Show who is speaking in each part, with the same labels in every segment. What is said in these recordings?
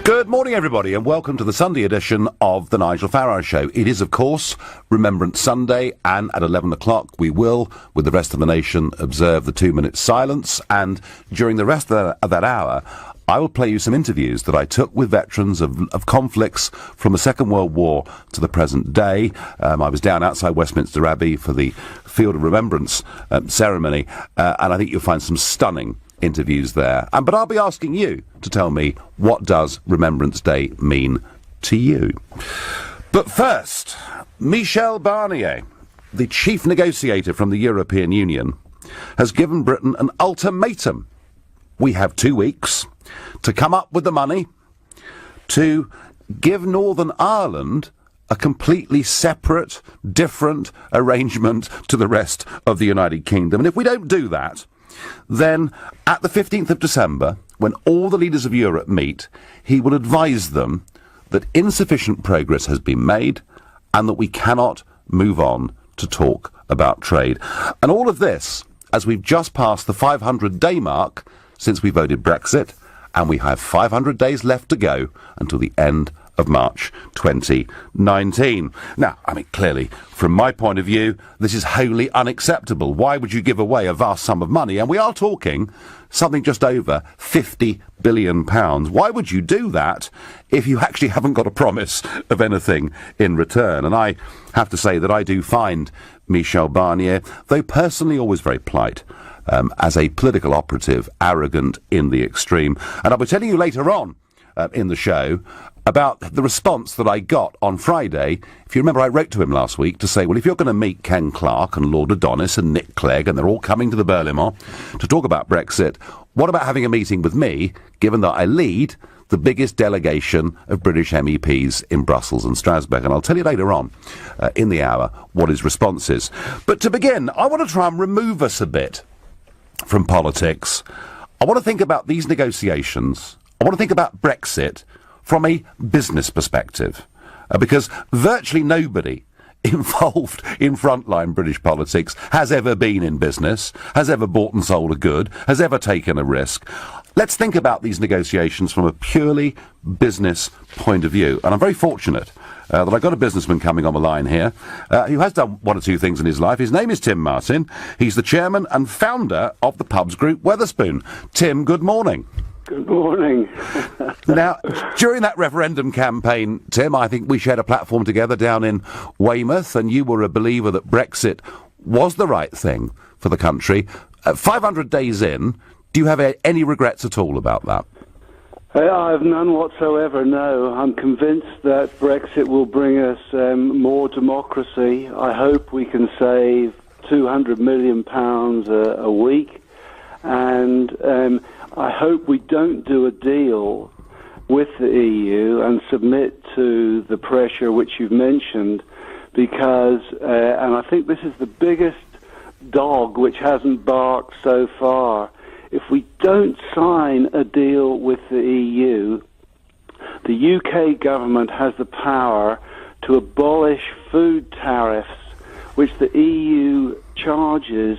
Speaker 1: Good morning, everybody, and welcome to the Sunday edition of the Nigel Farage Show. It is, of course, Remembrance Sunday, and at 11 o'clock we will, with the rest of the nation, observe the 2-minute silence, and during the rest of that hour, I will play you some interviews that I took with veterans of conflicts from the Second World War to the present day. I was down outside Westminster Abbey for the Field of Remembrance ceremony, and I think you'll find some stunning interviews there. But I'll be asking you to tell me, what does Remembrance Day mean to you? But first, Michel Barnier, the chief negotiator from the European Union, has given Britain an ultimatum. We have 2 weeks to come up with the money to give Northern Ireland a completely separate, different arrangement to the rest of the United Kingdom. And if we don't do that, then at the 15th of December, when all the leaders of Europe meet, he will advise them that insufficient progress has been made and that we cannot move on to talk about trade. And all of this, as we've just passed the 500-day mark since we voted Brexit, and we have 500 days left to go until the end of March 2019. Now, clearly, from my point of view, this is wholly unacceptable. Why would you give away a vast sum of money? And we are talking something just over £50 billion. Why would you do that if you actually haven't got a promise of anything in return? And I have to say that I do find Michel Barnier, though personally always very polite, as a political operative, arrogant in the extreme. And I'll be telling you later on in the show about the response that I got on Friday. If you remember, I wrote to him last week to say, well, if you're going to meet Ken Clarke and Lord Adonis and Nick Clegg, and they're all coming to the Berlaymont to talk about Brexit, what about having a meeting with me, given that I lead the biggest delegation of British MEPs in Brussels and Strasbourg? And I'll tell you later on in the hour what his response is. But to begin, I want to try and remove us a bit from politics. I want to think about these negotiations. I want to think about Brexit from a business perspective, because virtually nobody involved in frontline British politics has ever been in business, has ever bought and sold a good, has ever taken a risk. Let's think about these negotiations from a purely business point of view. And I'm very fortunate that I've got a businessman coming on the line here who has done one or two things in his life. His name is Tim Martin. He's the chairman and founder of the pubs group Wetherspoon. Tim, good morning.
Speaker 2: Good morning.
Speaker 1: Now, during that referendum campaign, Tim, I think we shared a platform together down in Weymouth, and you were a believer that Brexit was the right thing for the country. 500 days in, do you have any regrets at all about that?
Speaker 2: I have none whatsoever, no. I'm convinced that Brexit will bring us more democracy. I hope we can save £200 million a week, and I hope we don't do a deal with the EU and submit to the pressure which you've mentioned, because, and I think this is the biggest dog which hasn't barked so far, if we don't sign a deal with the EU, the UK government has the power to abolish food tariffs which the EU charges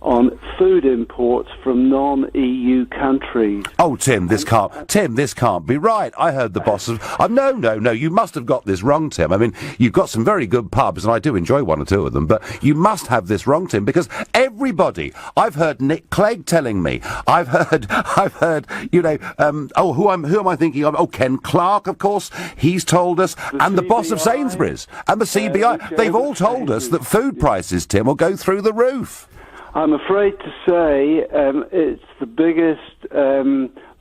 Speaker 2: on food imports from non-EU countries.
Speaker 1: Oh, Tim, this can't be right. I heard the boss of... No, you must have got this wrong, Tim. You've got some very good pubs, and I do enjoy one or two of them, but you must have this wrong, Tim, because everybody... I've heard Nick Clegg telling me. I've heard, who am I thinking of? Oh, Ken Clarke, of course. He's told us. And the boss of Sainsbury's and the CBI. They've all told us that food prices, Tim, will go through the roof.
Speaker 2: I'm afraid to say it's the biggest,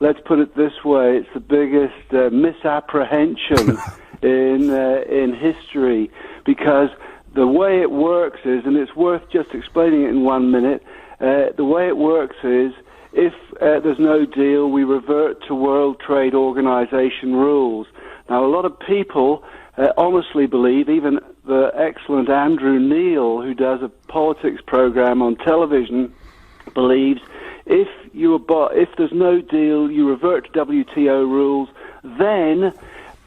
Speaker 2: let's put it this way, it's the biggest misapprehension in history, because the way it works is, and it's worth just explaining it in 1 minute, the way it works is, if there's no deal, we revert to World Trade Organization rules. Now, a lot of people honestly believe, even the excellent Andrew Neil, who does a politics program on television, believes if there's no deal, you revert to WTO rules, then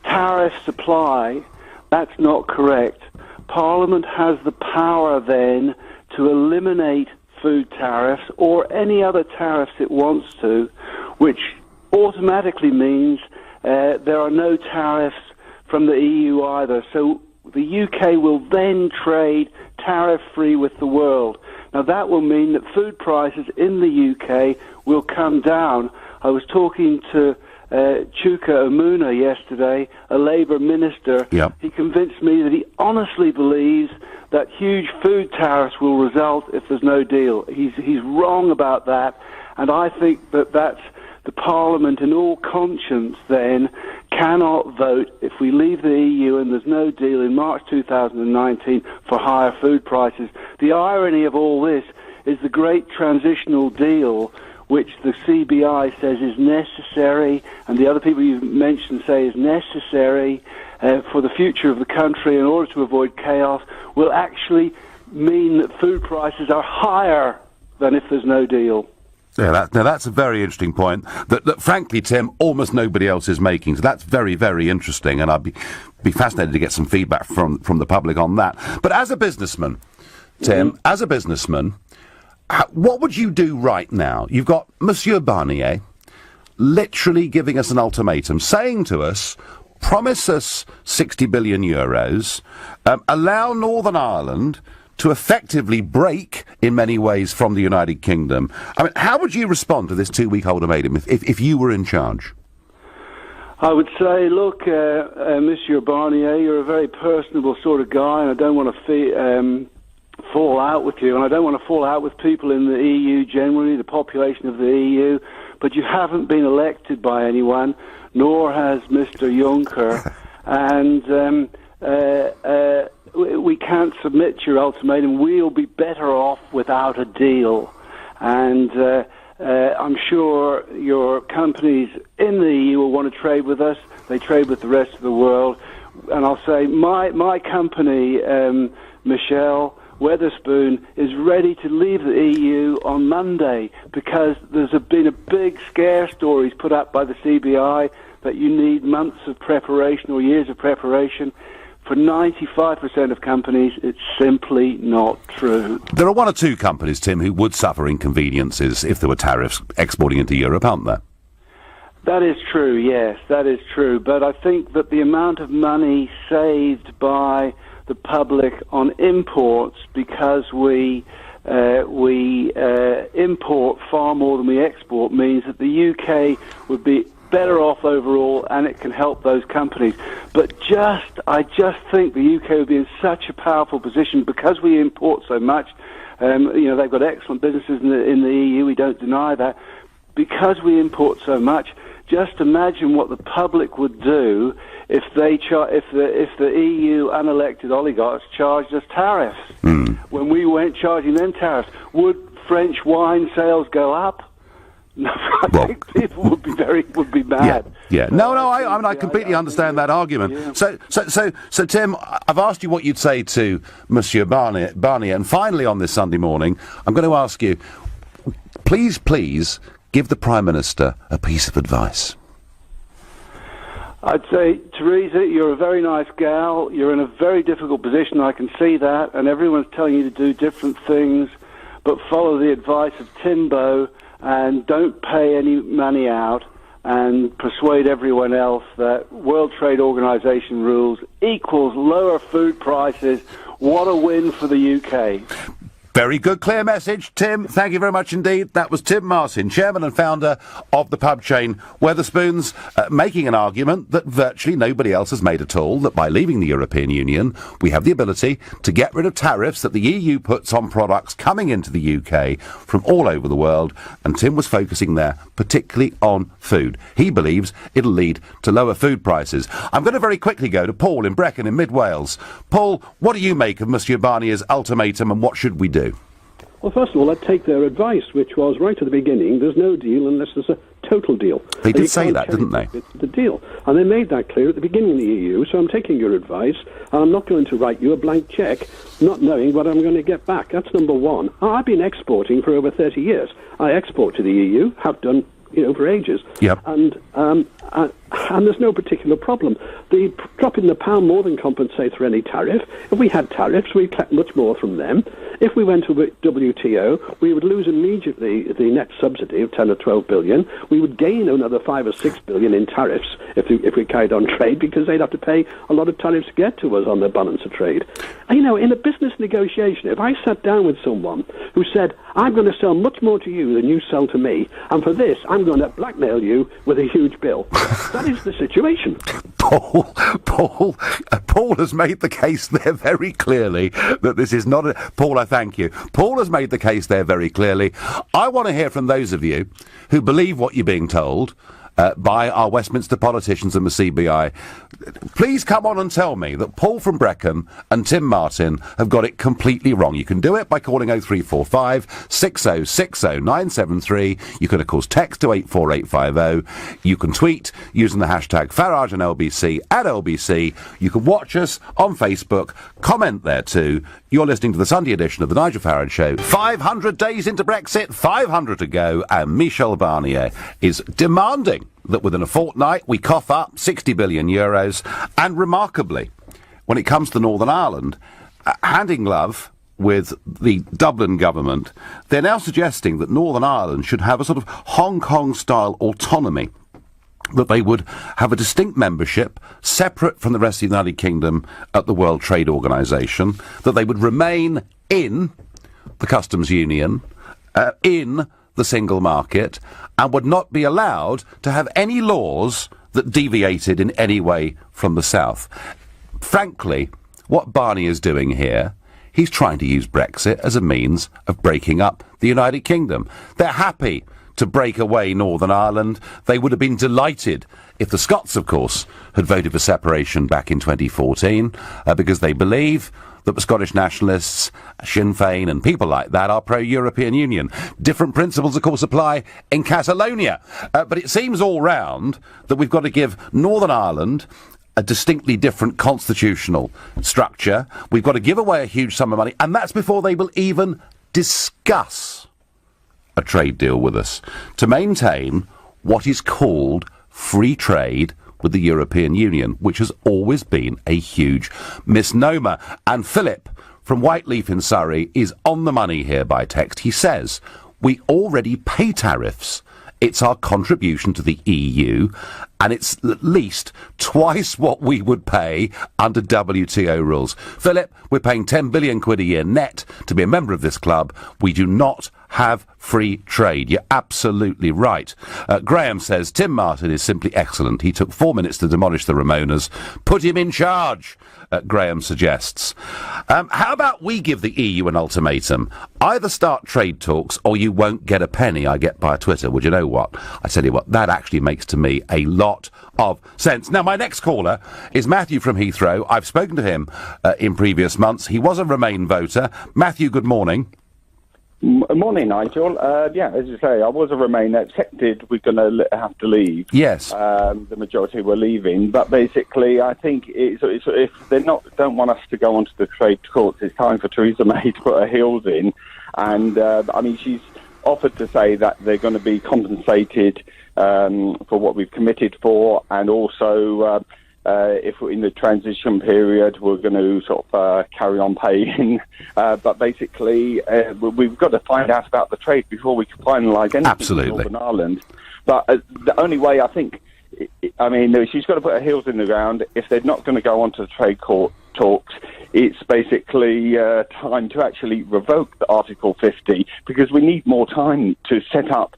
Speaker 2: tariffs apply. That's not correct. Parliament has the power then to eliminate food tariffs or any other tariffs it wants to, which automatically means there are no tariffs from the EU either. So the UK will then trade tariff-free with the world. Now, that will mean that food prices in the UK will come down. I was talking to Chuka Umunna yesterday, a Labour minister.
Speaker 1: Yep.
Speaker 2: He convinced me that he honestly believes that huge food tariffs will result if there's no deal. He's wrong about that, and I think that's the Parliament in all conscience then cannot vote if we leave the EU and there's no deal in March 2019 for higher food prices. The irony of all this is the great transitional deal, which the CBI says is necessary, and the other people you've mentioned say is necessary for the future of the country in order to avoid chaos, will actually mean that food prices are higher than if there's no deal.
Speaker 1: Yeah, that's a very interesting point that, frankly, Tim, almost nobody else is making. So that's very, very interesting, and I'd be fascinated to get some feedback from the public on that. But as a businessman, Tim, as a businessman, what would you do right now? You've got Monsieur Barnier literally giving us an ultimatum, saying to us, promise us 60 billion euros, allow Northern Ireland to effectively break, in many ways, from the United Kingdom. I mean, how would you respond to this 2-week ultimatum if you were in charge?
Speaker 2: I would say, look, Monsieur Barnier, you're a very personable sort of guy, and I don't want to fall out with you, and I don't want to fall out with people in the EU generally, the population of the EU, but you haven't been elected by anyone, nor has Mr. Juncker, and we can't submit your ultimatum. We'll be better off without a deal. And I'm sure your companies in the EU will want to trade with us. They trade with the rest of the world. And I'll say my company, Michelle Weatherspoon, is ready to leave the EU on Monday because there's been a big scare stories put up by the CBI that you need months of preparation or years of preparation. For 95% of companies, it's simply not true.
Speaker 1: There are one or two companies, Tim, who would suffer inconveniences if there were tariffs exporting into Europe, aren't there?
Speaker 2: That is true, yes, that is true. But I think that the amount of money saved by the public on imports, because we import far more than we export, means that the UK would be better off overall, and it can help those companies. But I just think the UK would be in such a powerful position because we import so much. They've got excellent businesses in the EU. We don't deny that. Because we import so much, just imagine what the public would do if if the EU unelected oligarchs charged us tariffs. When we weren't charging them tariffs, would French wine sales go up? No, I think people would be mad.
Speaker 1: Yeah. I completely understand that argument. Yeah. So, Tim, I've asked you what you'd say to Monsieur Barnier, and finally on this Sunday morning, I'm going to ask you, please give the Prime Minister a piece of advice.
Speaker 2: I'd say, Theresa, you're a very nice gal. You're in a very difficult position. I can see that, and everyone's telling you to do different things, but follow the advice of Timbo. And don't pay any money out, and persuade everyone else that World Trade Organization rules equals lower food prices. What a win for the UK.
Speaker 1: Very good, clear message, Tim. Thank you very much indeed. That was Tim Martin, chairman and founder of the pub chain Weatherspoons, making an argument that virtually nobody else has made at all, that by leaving the European Union, we have the ability to get rid of tariffs that the EU puts on products coming into the UK from all over the world, and Tim was focusing there particularly on food. He believes it'll lead to lower food prices. I'm going to very quickly go to Paul in Brecon in mid-Wales. Paul, what do you make of Monsieur Barnier's ultimatum, and what should we do?
Speaker 3: Well, first of all, I'd take their advice, which was right at the beginning, there's no deal unless there's a total deal.
Speaker 1: They did say that, didn't they?
Speaker 3: It's the deal. And they made that clear at the beginning of the EU, so I'm taking your advice, and I'm not going to write you a blank cheque, not knowing what I'm going to get back. That's number one. I've been exporting for over 30 years. I export to the EU, have done, for ages.
Speaker 1: Yep.
Speaker 3: And there's no particular problem. The drop in the pound more than compensates for any tariff. If we had tariffs, we'd collect much more from them. If we went to WTO, we would lose immediately the net subsidy of 10 or 12 billion. We would gain another 5 or 6 billion in tariffs if we carried on trade, because they'd have to pay a lot of tariffs to get to us on their balance of trade. And, in a business negotiation, if I sat down with someone who said, I'm going to sell much more to you than you sell to me, and for this, I'm going to blackmail you with a huge bill. That is the situation.
Speaker 1: Paul has made the case there very clearly that this is not Paul, I thank you. Paul has made the case there very clearly. I want to hear from those of you who believe what you're being told by our Westminster politicians and the CBI. Please come on and tell me that Paul from Brecon and Tim Martin have got it completely wrong. You can do it by calling 0345 6060 973. You can, of course, text to 84850. You can tweet using the hashtag Farage and LBC at LBC. You can watch us on Facebook. Comment there too. You're listening to the Sunday edition of the Nigel Farage Show. 500 days into Brexit, 500 to go, and Michel Barnier is demanding that within a fortnight we cough up 60 billion euros. And remarkably, when it comes to Northern Ireland, hand in glove with the Dublin government, they're now suggesting that Northern Ireland should have a sort of Hong Kong-style autonomy, that they would have a distinct membership separate from the rest of the United Kingdom at the World Trade Organization, that they would remain in the customs union, in the single market, and would not be allowed to have any laws that deviated in any way from the South. Frankly, what Barney is doing here, he's trying to use Brexit as a means of breaking up the United Kingdom. They're happy to break away Northern Ireland. They would have been delighted if the Scots, of course, had voted for separation back in 2014, because they believe that the Scottish nationalists, Sinn Féin and people like that are pro-European Union. Different principles, of course, apply in Catalonia. But it seems all round that we've got to give Northern Ireland a distinctly different constitutional structure. We've got to give away a huge sum of money, and that's before they will even discuss a trade deal with us to maintain what is called free trade with the European Union, which has always been a huge misnomer. And Philip from Whiteleaf in Surrey is on the money here by text. He says, we already pay tariffs. It's our contribution to the EU, and it's at least twice what we would pay under WTO rules. Philip, we're paying 10 billion quid a year net to be a member of this club. We do not have free trade. You're absolutely right. Graham says, Tim Martin is simply excellent. He took 4 minutes to demolish the Ramonas. Put him in charge, Graham suggests. How about we give the EU an ultimatum? Either start trade talks or you won't get a penny, I get by Twitter. Would you know what? I tell you what, that actually makes to me a lot of sense. Now, my next caller is Matthew from Heathrow. I've spoken to him in previous months. He was a Remain voter. Matthew, good morning.
Speaker 4: Morning, Nigel. Yeah, as you say, I was a Remain. Accepted we're going to have to leave.
Speaker 1: Yes.
Speaker 4: The majority were leaving. But basically, I think if they don't want us to go onto the trade talks, it's time for Theresa May to put her heels in. And, I mean, she's offered to say that they're going to be compensated for what we've committed for, and also if in the transition period we're going to sort of carry on paying. But basically, we've got to find out about the trade before we can finalise anything.
Speaker 1: Absolutely.
Speaker 4: In Northern Ireland. But the only way, I think, I mean, she's got to put her heels in the ground. If they're not going to go on to the trade court talks, it's basically time to actually revoke the Article 50, because we need more time to set up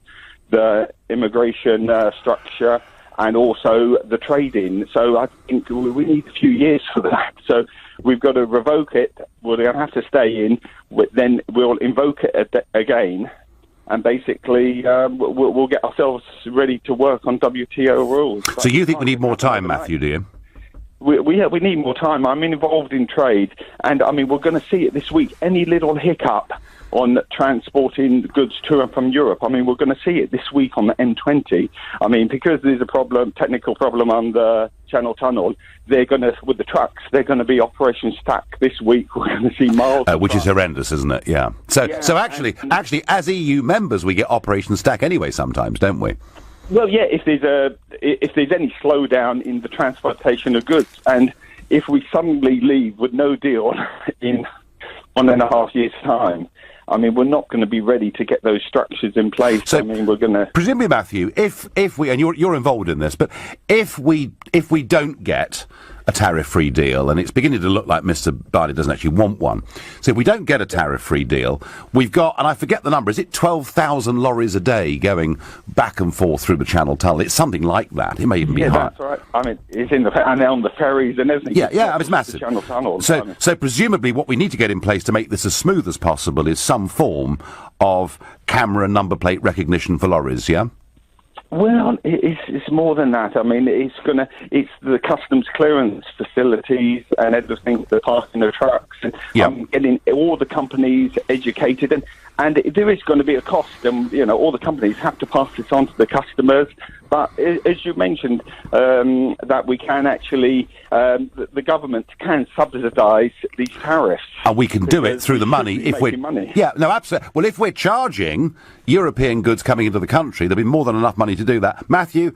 Speaker 4: the immigration structure and also the trading. So I think we need a few years for that. So we've got to revoke it. We're going to have to stay in. Then we'll invoke it again. And basically, we'll get ourselves ready to work on WTO rules.
Speaker 1: So you think we need more time, Matthew, do you?
Speaker 4: We need more time. I'm involved in trade, and I mean, we're going to see it this week. Any little hiccup on transporting goods to and from Europe, I mean, we're going to see it this week on the M20. I mean, because there's a technical problem on the Channel Tunnel, they're going to, with the trucks, they're going to be Operation Stack this week. We're going to see miles.
Speaker 1: Which is horrendous, isn't it? Yeah. So actually, as EU members, we get Operation Stack anyway sometimes, don't we?
Speaker 4: Well, yeah, if there's any slowdown in the transportation of goods, and if we suddenly leave with no deal in 1.5 years' time, I mean, we're not going to be ready to get those structures in place.
Speaker 1: So,
Speaker 4: I mean, we're going to...
Speaker 1: Presumably, Matthew, if we, and you're involved in this, but if we don't get a tariff-free deal, and it's beginning to look like Mr. Barney doesn't actually want one, so if we don't get a tariff-free deal, we've got, and I forget the number, is it 12,000 lorries a day going back and forth through the Channel Tunnel? It's something like that. It may even be higher.
Speaker 4: That's right. I mean, it's in the, and on the ferries and everything.
Speaker 1: Yeah, I mean, it's massive.
Speaker 4: The Channel Tunnel.
Speaker 1: So presumably what we need to get in place to make this as smooth as possible is some form of camera number plate recognition for lorries, yeah?
Speaker 4: Well, it's more than that. I mean, it's the customs clearance facilities and everything, the parking the trucks, and getting all the companies educated, and there is going to be a cost, and all the companies have to pass this on to the customers. But as you mentioned, that we can actually, the government can subsidise these tariffs.
Speaker 1: And we can do it through the money if we're...
Speaker 4: money.
Speaker 1: Yeah, no, absolutely. Well, if we're charging European goods coming into the country, there'll be more than enough money to do that. Matthew,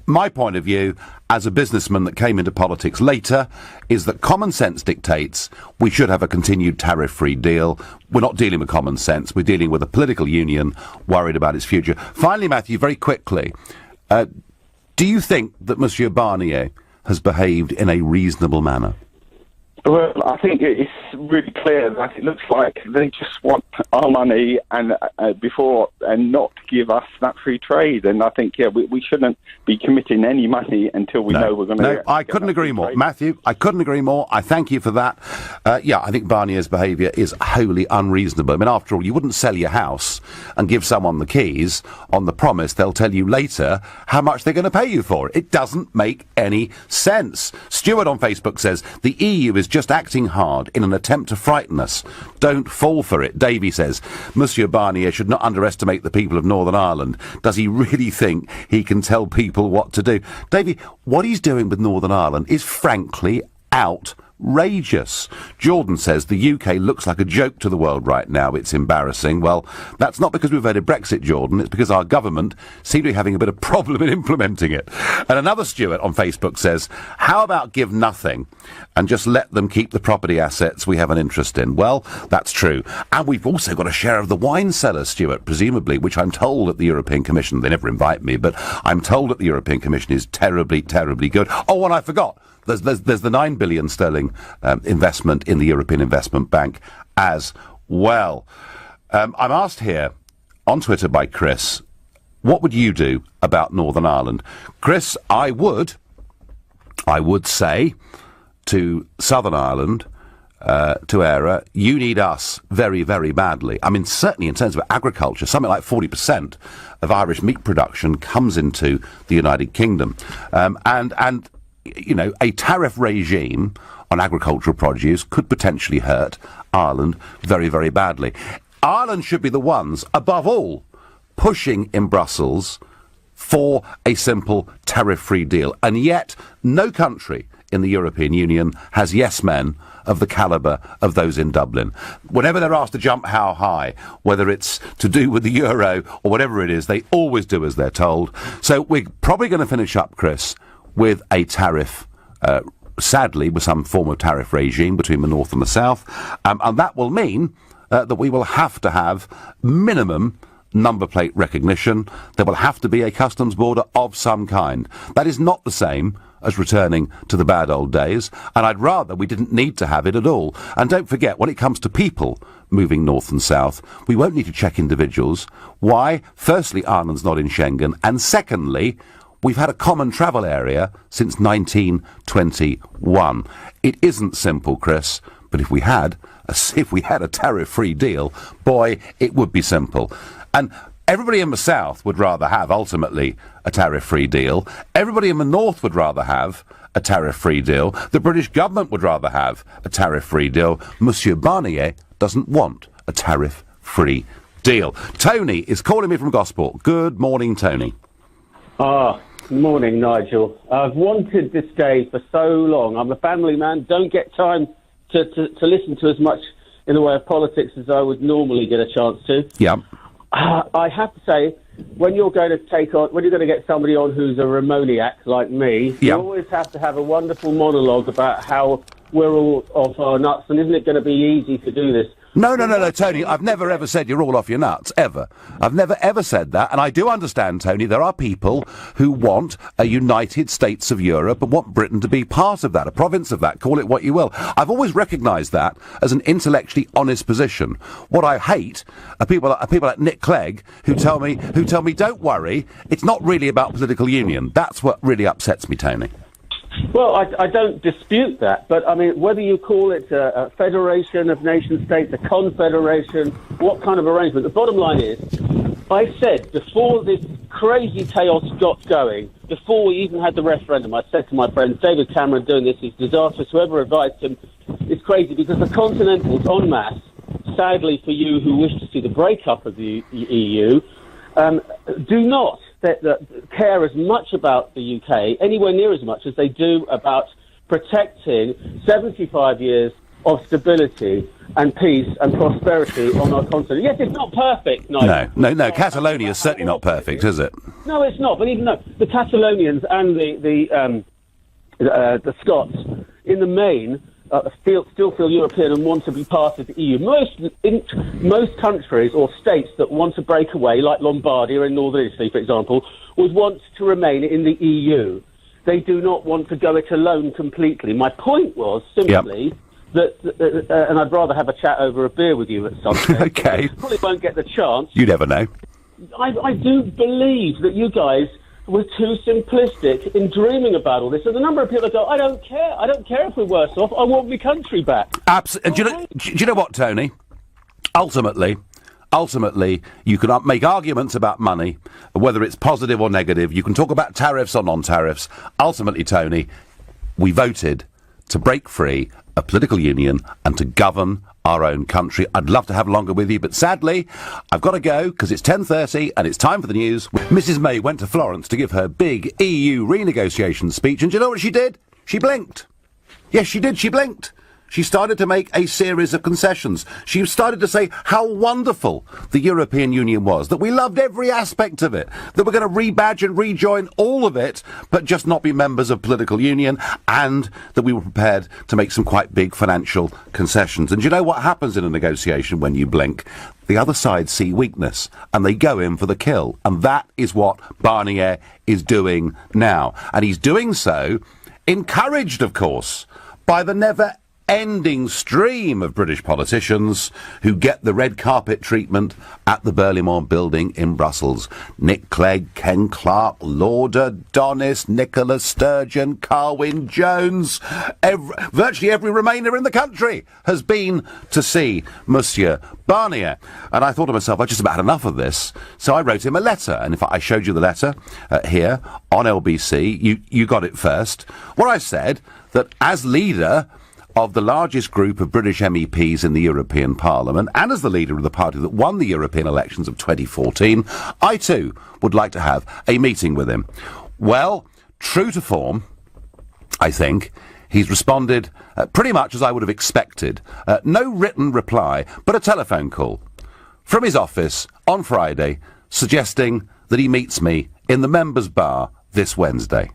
Speaker 1: my point of view, as a businessman that came into politics later, is that common sense dictates we should have a continued tariff-free deal. We're not dealing with common sense. We're dealing with a political union worried about its future. Finally, Matthew, very quickly... do you think that Monsieur Barnier has behaved in a reasonable manner?
Speaker 4: Well, I think it's really clear that it looks like they just want our money and before and not give us that free trade. And I think, we shouldn't be committing any money until we know we're going to.
Speaker 1: No, I couldn't agree more, trade. Matthew. I couldn't agree more. I thank you for that. I think Barnier's behaviour is wholly unreasonable. I mean, after all, you wouldn't sell your house and give someone the keys on the promise they'll tell you later how much they're going to pay you for it. It doesn't make any sense. Stuart on Facebook says the EU is just acting hard in an attempt to frighten us. Don't fall for it. Davy says, Monsieur Barnier should not underestimate the people of Northern Ireland. Does he really think he can tell people what to do? Davy, what he's doing with Northern Ireland is frankly outrageous. Jordan says the UK looks like a joke to the world right now. It's embarrassing. Well, that's not because we voted Brexit, Jordan. It's because our government seem to be having a bit of problem in implementing it. And another Stuart on Facebook says, how about give nothing and just let them keep the property assets we have an interest in? Well, that's true. And we've also got a share of the wine cellar, Stuart, presumably, which I'm told at the European Commission, they never invite me, but I'm told at the European Commission is terribly, terribly good. Oh, and I forgot. There's the 9 billion sterling investment in the European Investment Bank as well. I'm asked here on Twitter by Chris, what would you do about Northern Ireland? Chris, I would say to Southern Ireland, to ERA, you need us very, very badly. I mean, certainly in terms of agriculture, something like 40% of Irish meat production comes into the United Kingdom. And a tariff regime on agricultural produce could potentially hurt Ireland very, very badly. Ireland should be the ones, above all, pushing in Brussels for a simple tariff-free deal. And yet, no country in the European Union has yes men of the calibre of those in Dublin. Whenever they're asked to jump how high, whether it's to do with the euro or whatever it is, they always do as they're told. So we're probably going to finish up, Chris, with a tariff, sadly, with some form of tariff regime between the north and the south. And that will mean that we will have to have minimum number plate recognition. There will have to be a customs border of some kind. That is not the same as returning to the bad old days, and I'd rather we didn't need to have it at all. And don't forget, when it comes to people moving north and south, we won't need to check individuals. Why? Firstly, Ireland's not in Schengen, and secondly, we've had a common travel area since 1921. It isn't simple, Chris, but if we had a tariff-free deal, boy, it would be simple. And everybody in the south would rather have, ultimately, a tariff-free deal. Everybody in the north would rather have a tariff-free deal. The British government would rather have a tariff-free deal. Monsieur Barnier doesn't want a tariff-free deal. Tony is calling me from Gosport. Good morning, Tony.
Speaker 5: Morning, Nigel. I've wanted this day for so long. I'm a family man, don't get time to listen to as much in the way of politics as I would normally get a chance to.
Speaker 1: Yeah.
Speaker 5: I have to say, when you're going to get somebody on who's a Ramoniac like me, you always have to have a wonderful monologue about how we're all off our nuts, and isn't it going to be easy to do this?
Speaker 1: No, Tony, I've never ever said you're all off your nuts, ever. I've never ever said that, and I do understand, Tony, there are people who want a United States of Europe and want Britain to be part of that, a province of that, call it what you will. I've always recognised that as an intellectually honest position. What I hate are people like Nick Clegg who tell me, don't worry, it's not really about political union. That's what really upsets me, Tony.
Speaker 5: Well, I don't dispute that, but I mean, whether you call it a federation of nation states, a confederation, what kind of arrangement, the bottom line is, I said before this crazy chaos got going, before we even had the referendum, I said to my friend, David Cameron doing this is disastrous, whoever advised him is crazy, because the Continentals en masse, sadly for you who wish to see the breakup of the EU, do not care as much about the UK, anywhere near as much as they do about protecting 75 years of stability and peace and prosperity on our continent. Yes, it's not perfect, Nigel.
Speaker 1: No, Catalonia is certainly not perfect, is it?
Speaker 5: No, it's not. But even though the Catalonians and the Scots, in the main, still feel European and want to be part of the EU. Most countries or states that want to break away, like Lombardia in northern Italy, for example, would want to remain in the EU. They do not want to go it alone completely. My point was simply that, and I'd rather have a chat over a beer with you at some stage.
Speaker 1: Okay.
Speaker 5: Probably won't get the chance.
Speaker 1: You never know.
Speaker 5: I do believe that you guys were too simplistic in dreaming about all this. And the number of people that go, I don't care if we're worse off, I want my country back.
Speaker 1: Absolutely. Do you know what, Tony? Ultimately, you can make arguments about money, whether it's positive or negative. You can talk about tariffs or non-tariffs. Ultimately, Tony, we voted to break free a political union and to govern our own country. I'd love to have longer with you, but sadly, I've got to go because it's 10:30 and it's time for the news. Mrs May went to Florence to give her big EU renegotiation speech, and do you know what she did? She blinked. Yes, she did. She blinked. She started to make a series of concessions. She started to say how wonderful the European Union was, that we loved every aspect of it, that we're going to rebadge and rejoin all of it, but just not be members of political union, and that we were prepared to make some quite big financial concessions. And do you know what happens in a negotiation when you blink? The other side see weakness, and they go in for the kill. And that is what Barnier is doing now. And he's doing so, encouraged, of course, by the never-ending stream of British politicians who get the red carpet treatment at the Burlimont building in Brussels. Nick Clegg, Ken Clarke, Lord Adonis, Nicola Sturgeon, Carwyn Jones. Virtually every Remainer in the country has been to see Monsieur Barnier. And I thought to myself, I just about had enough of this. So I wrote him a letter. And in fact, I showed you the letter here on LBC. You got it first. Where I said that as leader of the largest group of British MEPs in the European Parliament, and as the leader of the party that won the European elections of 2014, I too would like to have a meeting with him. Well, true to form, I think, he's responded pretty much as I would have expected. No written reply, but a telephone call from his office on Friday, suggesting that he meets me in the members' bar this Wednesday.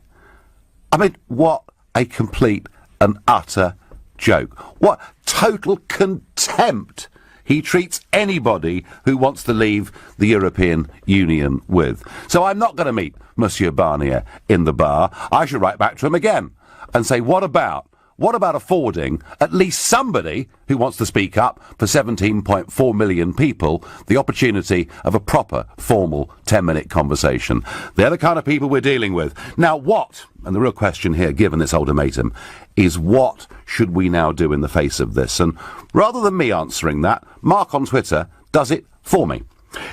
Speaker 1: I mean, what a complete and utter joke. What total contempt he treats anybody who wants to leave the European Union with. So I'm not going to meet Monsieur Barnier in the bar. I should write back to him again and say, what about affording at least somebody who wants to speak up for 17.4 million people the opportunity of a proper, formal 10-minute conversation? They're the kind of people we're dealing with. Now what, and the real question here, given this ultimatum, is what should we now do in the face of this? And rather than me answering that, Mark on Twitter does it for me.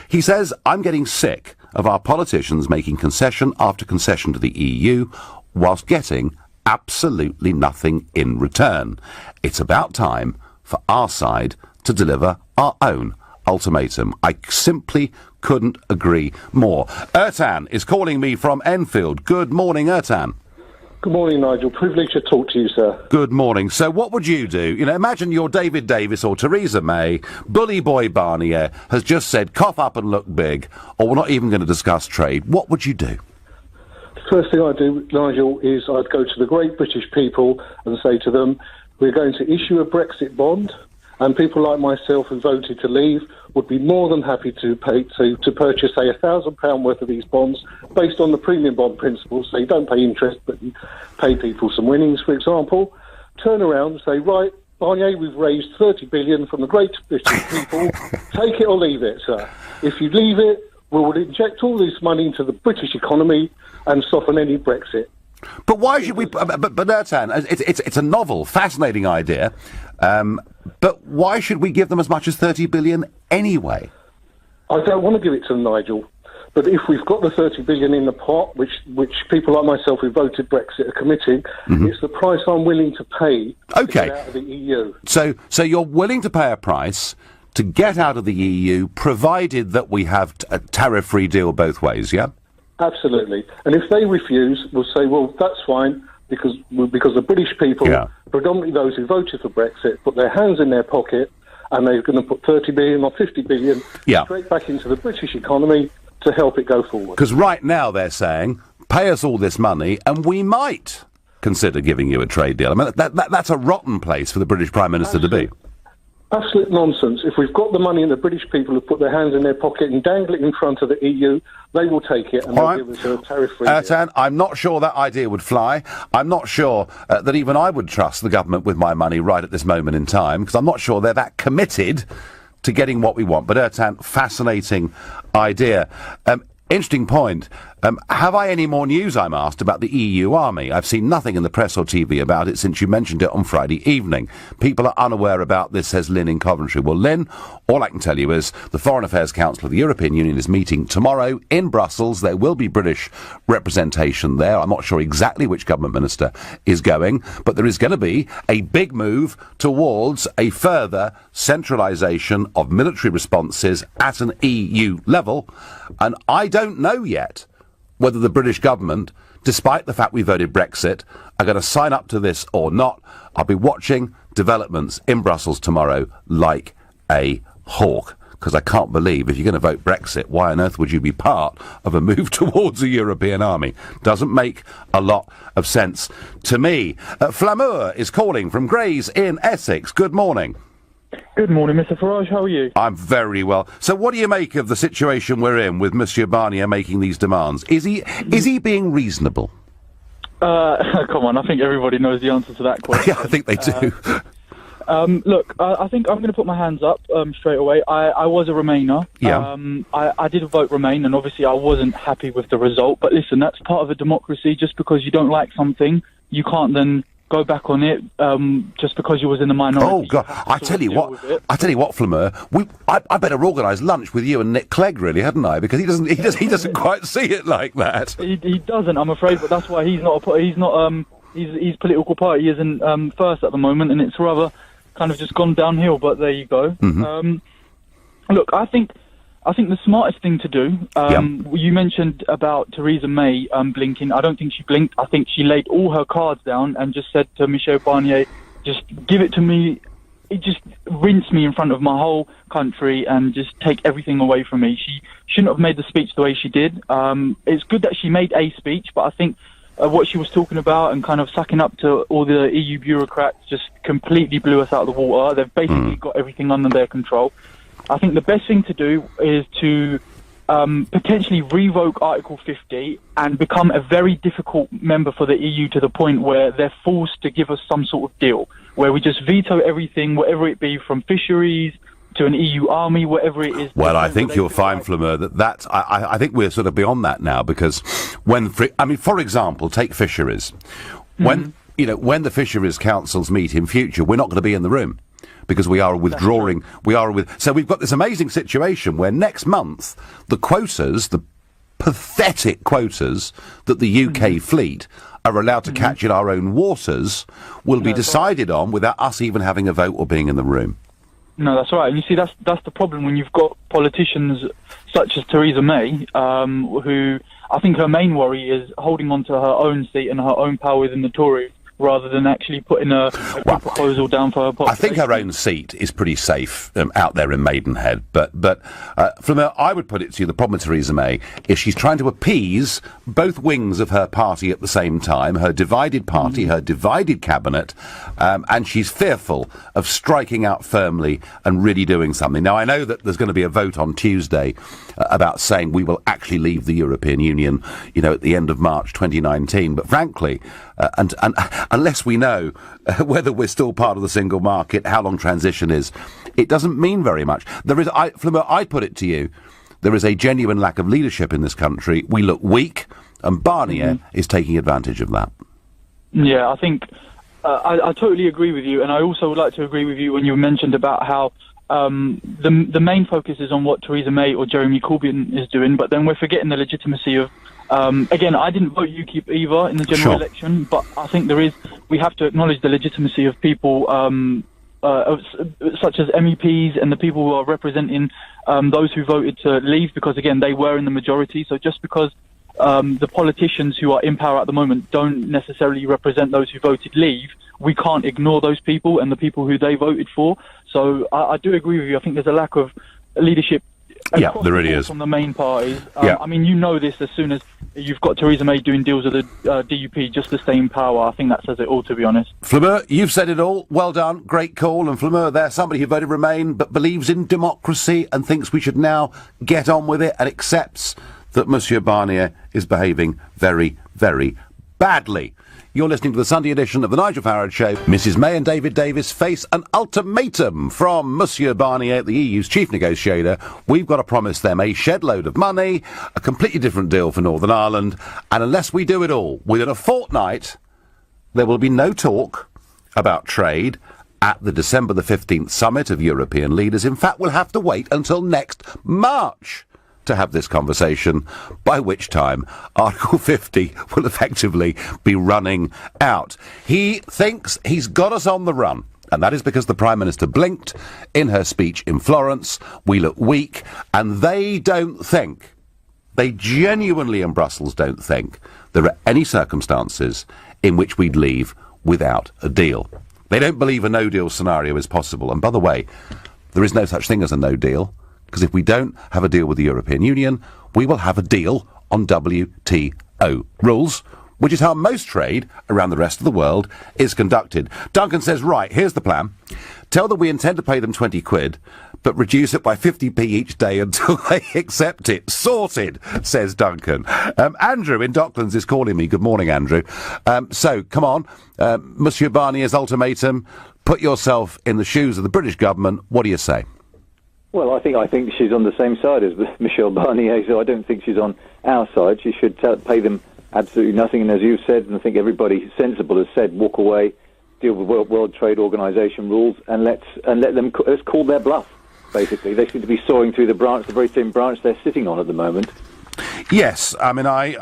Speaker 1: He says, I'm getting sick of our politicians making concession after concession to the EU whilst getting absolutely nothing in return. It's about time for our side to deliver our own ultimatum. I simply couldn't agree more. Ertan is calling me from Enfield. Good morning, Ertan.
Speaker 6: Good morning, Nigel. Privileged to talk to you, sir.
Speaker 1: Good morning. So what would you do? You know, imagine you're David Davis or Theresa May. Bully boy Barnier has just said, cough up and look big, or we're not even going to discuss trade. What would you do?
Speaker 6: First thing I'd do, Nigel, is I'd go to the great British people and say to them, we're going to issue a Brexit bond, and people like myself who voted to leave would be more than happy to pay to purchase, say, £1,000 worth of these bonds based on the premium bond principle. So you don't pay interest, but you pay people some winnings, for example. Turn around and say, right, Barnier, we've raised 30 billion from the great British people. Take it or leave it, sir. If you leave it, we will inject all this money into the British economy and soften any Brexit.
Speaker 1: But why should we? But Ertan, it's a novel, fascinating idea. But why should we give them as much as 30 billion anyway?
Speaker 6: I don't want to give it to them, Nigel. But if we've got the 30 billion in the pot, which people like myself who voted Brexit are committing, it's the price I'm willing to pay to get out of the EU.
Speaker 1: So you're willing to pay a price to get out of the EU, provided that we have a tariff-free deal both ways, yeah?
Speaker 6: Absolutely. And if they refuse, we'll say, well, that's fine, because the British people, predominantly those who voted for Brexit, put their hands in their pocket, and they're going to put 30 billion or 50 billion straight back into the British economy to help it go forward.
Speaker 1: Because right now they're saying, pay us all this money, and we might consider giving you a trade deal. I mean, that's a rotten place for the British Prime Minister to be.
Speaker 6: Absolute nonsense. If we've got the money and the British people have put their hands in their pocket and dangle it in front of the EU, they will take it and they'll give us a tariff-free deal.
Speaker 1: I'm not sure that idea would fly. I'm not sure that even I would trust the government with my money right at this moment in time, because I'm not sure they're that committed to getting what we want. But Ertan, fascinating idea. Interesting point. Have I any more news, I'm asked, about the EU army? I've seen nothing in the press or TV about it since you mentioned it on Friday evening. People are unaware about this, says Lynn in Coventry. Well, Lynn, all I can tell you is the Foreign Affairs Council of the European Union is meeting tomorrow in Brussels. There will be British representation there. I'm not sure exactly which government minister is going, but there is going to be a big move towards a further centralisation of military responses at an EU level. And I don't know yet whether the British government, despite the fact we voted Brexit, are going to sign up to this or not. I'll be watching developments in Brussels tomorrow like a hawk, because I can't believe if you're going to vote Brexit, why on earth would you be part of a move towards a European army? Doesn't make a lot of sense to me. Flamur is calling from Grays in Essex. Good morning.
Speaker 7: Good morning, Mr. Farage. How are you?
Speaker 1: I'm very well. So what do you make of the situation we're in with Monsieur Barnier making these demands? Is he being reasonable?
Speaker 7: Come on, I think everybody knows the answer to that question.
Speaker 1: Yeah, I think they do.
Speaker 7: Look, I think I'm going to put my hands up straight away. I was a Remainer.
Speaker 1: Yeah.
Speaker 7: I did vote Remain, and obviously I wasn't happy with the result. But listen, that's part of a democracy. Just because you don't like something, you can't then go back on it just because you was in the minority.
Speaker 1: Oh God! I tell you what, Flamur. I better organise lunch with you and Nick Clegg, really, hadn't I? Because he doesn't quite see it like that.
Speaker 7: He doesn't, I'm afraid, but that's why his political party isn't first at the moment, and it's rather kind of just gone downhill. But there you go. Look, I think the smartest thing to do, you mentioned about Theresa May blinking. I don't think she blinked. I think she laid all her cards down and just said to Michel Barnier, just give it to me. Just rinse me in front of my whole country and just take everything away from me. She shouldn't have made the speech the way she did. It's good that she made a speech, but I think what she was talking about and kind of sucking up to all the EU bureaucrats just completely blew us out of the water. They've basically got everything under their control. I think the best thing to do is to potentially revoke Article 50 and become a very difficult member for the EU to the point where they're forced to give us some sort of deal, where we just veto everything, whatever it be, from fisheries to an EU army, whatever it is.
Speaker 1: Well, I think you'll find, Flamur, I think we're sort of beyond that now, because for example, take fisheries. When the fisheries councils meet in future, we're not going to be in the room, because we are withdrawing. So we've got this amazing situation where next month the quotas, the pathetic quotas that the UK fleet are allowed to catch in our own waters, will be decided on without us even having a vote or being in the room.
Speaker 7: No, that's right. And you see, that's the problem when you've got politicians such as Theresa May, who I think her main worry is holding on to her own seat and her own power within the Tories, rather than actually putting a good proposal down for her population.
Speaker 1: I think her own seat is pretty safe out there in Maidenhead, but I would put it to you, the problem with Theresa May is she's trying to appease both wings of her party at the same time, her divided party, her divided cabinet, and she's fearful of striking out firmly and really doing something. Now, I know that there's going to be a vote on Tuesday about saying we will actually leave the European Union, at the end of March 2019, but frankly, and unless we know whether we're still part of the single market, how long transition is, it doesn't mean very much. Flimmer, I'd put it to you, there is a genuine lack of leadership in this country. We look weak, and Barnier is taking advantage of that.
Speaker 7: Yeah, I think I totally agree with you, and I also would like to agree with you when you mentioned about how the main focus is on what Theresa May or Jeremy Corbyn is doing, but then we're forgetting the legitimacy of again, I didn't vote UKIP either in the general election, but I think we have to acknowledge the legitimacy of people such as MEPs and the people who are representing those who voted to leave, because again, they were in the majority. So just because the politicians who are in power at the moment don't necessarily represent those who voted leave, we can't ignore those people and the people who they voted for. So I do agree with you. I think there's a lack of leadership.
Speaker 1: Yeah, there really is.
Speaker 7: From the main parties. I mean, you know this, as soon as you've got Theresa May doing deals with the DUP just to stay in power, I think that says it all, to be honest.
Speaker 1: Flimmer, you've said it all. Well done. Great call. And Flimmer, there's somebody who voted Remain but believes in democracy and thinks we should now get on with it and accepts that Monsieur Barnier is behaving very, very badly. You're listening to the Sunday edition of the Nigel Farage Show. Mrs May and David Davis face an ultimatum from Monsieur Barnier, the EU's chief negotiator. We've got to promise them a shed load of money, a completely different deal for Northern Ireland, and unless we do it all within a fortnight, there will be no talk about trade at the December the 15th summit of European leaders. In fact, we'll have to wait until next March to have this conversation, by which time Article 50 will effectively be running out. He thinks he's got us on the run, and that is because the Prime Minister blinked in her speech in Florence. We look weak, and they genuinely in Brussels don't think there are any circumstances in which we'd leave without a deal. They don't believe a no-deal scenario is possible, and by the way, there is no such thing as a no-deal, because if we don't have a deal with the European Union, we will have a deal on WTO rules, which is how most trade around the rest of the world is conducted. Duncan says, right, here's the plan. Tell them we intend to pay them 20 quid, but reduce it by 50p each day until they accept it. Sorted, says Duncan. Andrew in Docklands is calling me. Good morning, Andrew. So, come on, Monsieur Barnier's ultimatum, put yourself in the shoes of the British government. What do you say?
Speaker 8: Well, I think she's on the same side as Michel Barnier, so I don't think she's on our side. She should pay them absolutely nothing, and as you've said, and I think everybody sensible has said, walk away, deal with World Trade Organization rules, and let's call their bluff. Basically, they seem to be soaring through the very thin branch they're sitting on at the moment.
Speaker 1: Yes, I mean, I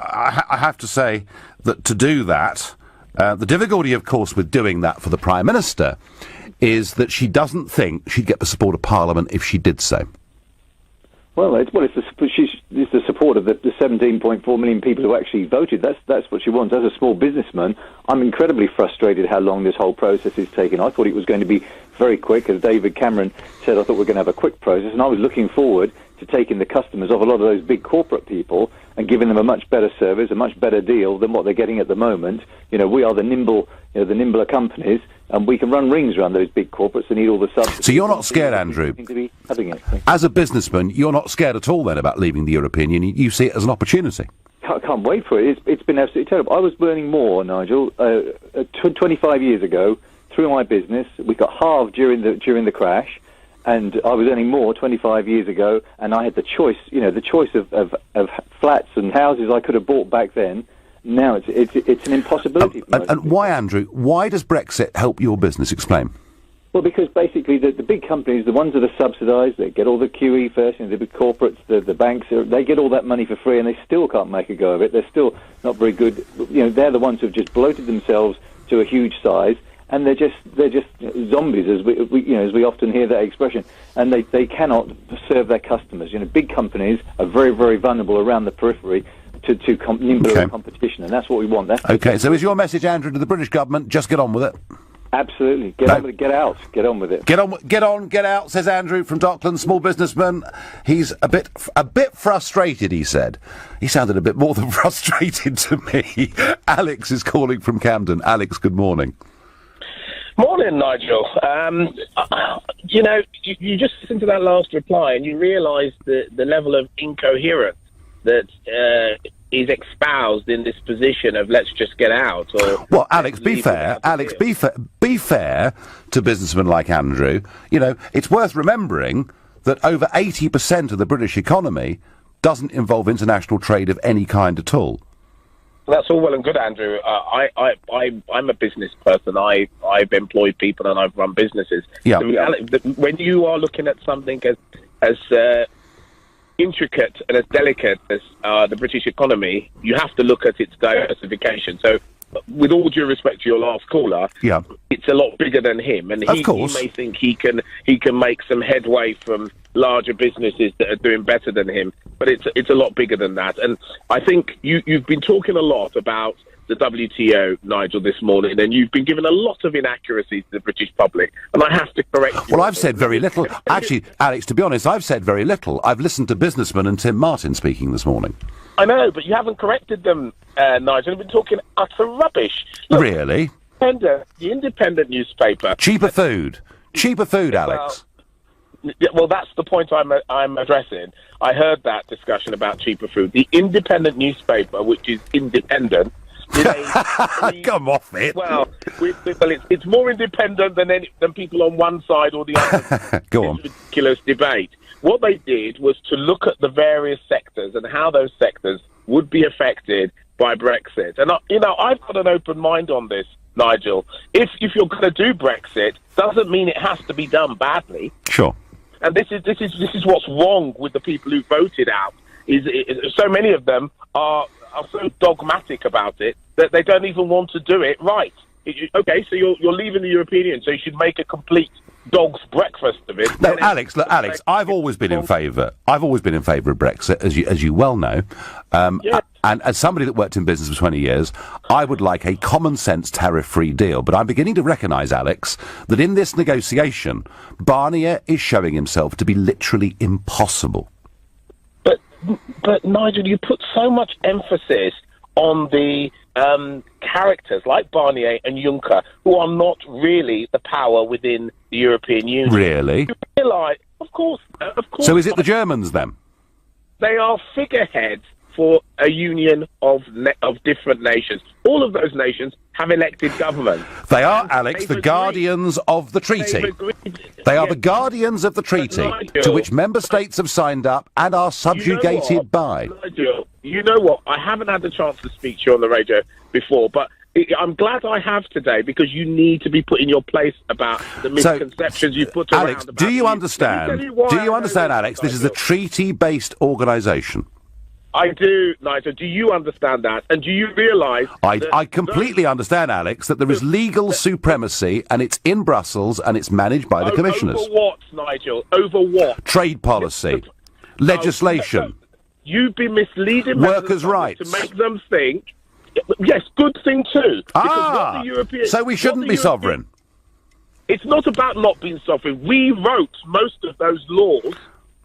Speaker 1: have to say that to do that, the difficulty, of course, with doing that for the Prime Minister is that she doesn't think she'd get the support of Parliament if she did so.
Speaker 8: Well, it's the support of the 17.4 million people who actually voted. That's what she wants. As a small businessman, I'm incredibly frustrated how long this whole process is taking. I thought it was going to be very quick. As David Cameron said, I thought we were going to have a quick process, and I was looking forward to taking the customers of a lot of those big corporate people and giving them a much better service, a much better deal than what they're getting at the moment. We are the nimbler companies, and we can run rings around those big corporates that need all the subsidies.
Speaker 1: So you're not scared, Andrew? As a businessman, you're not scared at all then about leaving the European Union? You see it as an opportunity?
Speaker 8: I can't wait for it. It's been absolutely terrible. I was burning more, Nigel, 25 years ago through my business. We got halved during the crash, and I was earning more 25 years ago, and I had the choice, of flats and houses I could have bought back then. Now it's an impossibility.
Speaker 1: And why, Andrew? Why does Brexit help your business? Explain.
Speaker 8: Well, because basically the big companies, the ones that are subsidised, they get all the QE first, the big corporates, the banks, they get all that money for free, and they still can't make a go of it. They're still not very good. They're the ones who've just bloated themselves to a huge size, and they're just zombies, as we often hear that expression, and they cannot serve their customers. Big companies are very, very vulnerable around the periphery. nimbler competition, and that's what we want.
Speaker 1: Okay, so is your message, Andrew, to the British government, just get on with it?
Speaker 8: Absolutely. Get on with it. Get out. Get on with it.
Speaker 1: Get out, says Andrew from Dockland, small businessman. He's a bit frustrated, he said. He sounded a bit more than frustrated to me. Alex is calling from Camden. Alex, good morning.
Speaker 9: Morning, Nigel. You just listened to that last reply and you realise the level of incoherence that is espoused in this position of let's just get out.
Speaker 1: Well, Alex, be fair. Alex, be fair to businessmen like Andrew. You know, it's worth remembering that over 80% of the British economy doesn't involve international trade of any kind at all.
Speaker 9: That's all well and good, Andrew. I'm a business person. I've employed people and I've run businesses.
Speaker 1: Yeah.
Speaker 9: When you are looking at something as intricate and as delicate as the British economy, you have to look at its diversification. So, with all due respect to your last caller, it's a lot bigger than him, and he may think he can make some headway from larger businesses that are doing better than him, but it's a lot bigger than that. And I think you've been talking a lot about the WTO, Nigel, this morning, and you've been given a lot of inaccuracies to the British public, and I have to correct you.
Speaker 1: Well, I've said very little. Actually, Alex, to be honest, I've said very little. I've listened to businessman and Tim Martin speaking this morning.
Speaker 9: I know, but you haven't corrected them, Nigel. You've been talking utter rubbish. Look,
Speaker 1: really?
Speaker 9: The Independent newspaper.
Speaker 1: Cheaper food, Alex.
Speaker 9: Well, that's the point I'm addressing. I heard that discussion about cheaper food. The Independent newspaper, which is independent,
Speaker 1: come off it.
Speaker 9: Well, it's more independent than people on one side or the other.
Speaker 1: Go on.
Speaker 9: Ridiculous debate. What they did was to look at the various sectors and how those sectors would be affected by Brexit. And I've got an open mind on this, Nigel. If you're going to do Brexit, doesn't mean it has to be done badly.
Speaker 1: Sure.
Speaker 9: And this is what's wrong with the people who voted out. Is so many of them are so dogmatic about it that they don't even want to do it right. Okay, so you're leaving the European Union, so you should make a complete dog's breakfast of it.
Speaker 1: No, Alex, I've always been in favour. I've always been in favour of Brexit, as you well know. And as somebody that worked in business for 20 years, I would like a common-sense tariff-free deal. But I'm beginning to recognise, Alex, that in this negotiation, Barnier is showing himself to be literally impossible.
Speaker 9: But Nigel, you put so much emphasis on the characters like Barnier and Juncker, who are not really the power within the European Union.
Speaker 1: Really?
Speaker 9: You realise, of course.
Speaker 1: So is it the Germans then?
Speaker 9: They are figureheads for a union of different nations. All of those nations have elected governments.
Speaker 1: They are, Alex, the guardians of the treaty. They are the guardians of the treaty, Nigel, to which member states have signed up and are subjugated by.
Speaker 9: Nigel, you know what? I haven't had the chance to speak to you on the radio before, but I'm glad I have today, because you need to be put in your place about the misconceptions you put around.
Speaker 1: Alex, do you understand? Do you understand, Alex? This is a treaty-based organisation.
Speaker 9: I do, Nigel. Do you understand that? And do you realise...
Speaker 1: I completely understand, Alex, that there is legal supremacy, and it's in Brussels, and it's managed by the commissioners.
Speaker 9: Over what, Nigel? Over what?
Speaker 1: Trade policy. Legislation.
Speaker 9: You've been misleading
Speaker 1: workers' rights
Speaker 9: to make them think... Yes, good thing too.
Speaker 1: So we shouldn't be sovereign.
Speaker 9: It's not about not being sovereign. We wrote most of those laws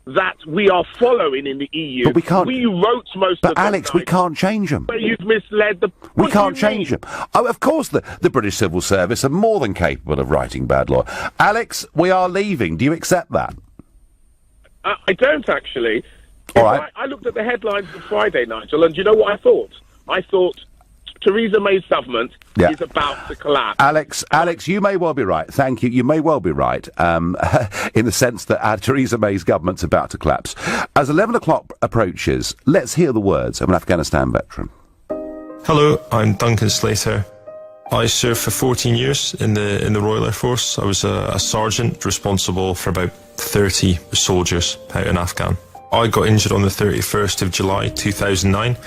Speaker 9: that we are following in the EU.
Speaker 1: But we can't.
Speaker 9: We wrote most of them.
Speaker 1: But Alex, we can't change them.
Speaker 9: But you've misled the...
Speaker 1: We can't change them. Oh, of course, the British Civil Service are more than capable of writing bad law. Alex, we are leaving. Do you accept that?
Speaker 9: I don't, actually.
Speaker 1: All right.
Speaker 9: I looked at the headlines on Friday, Nigel, and do you know what I thought? I thought Theresa May's government is about to collapse.
Speaker 1: Alex, you may well be right. Thank you. You may well be right, in the sense that Theresa May's government's about to collapse. As 11 o'clock approaches, let's hear the words of an Afghanistan veteran.
Speaker 10: Hello, I'm Duncan Slater. I served for 14 years in the Royal Air Force. I was a sergeant responsible for about 30 soldiers out in Afghan. I got injured on the 31st of July 2009.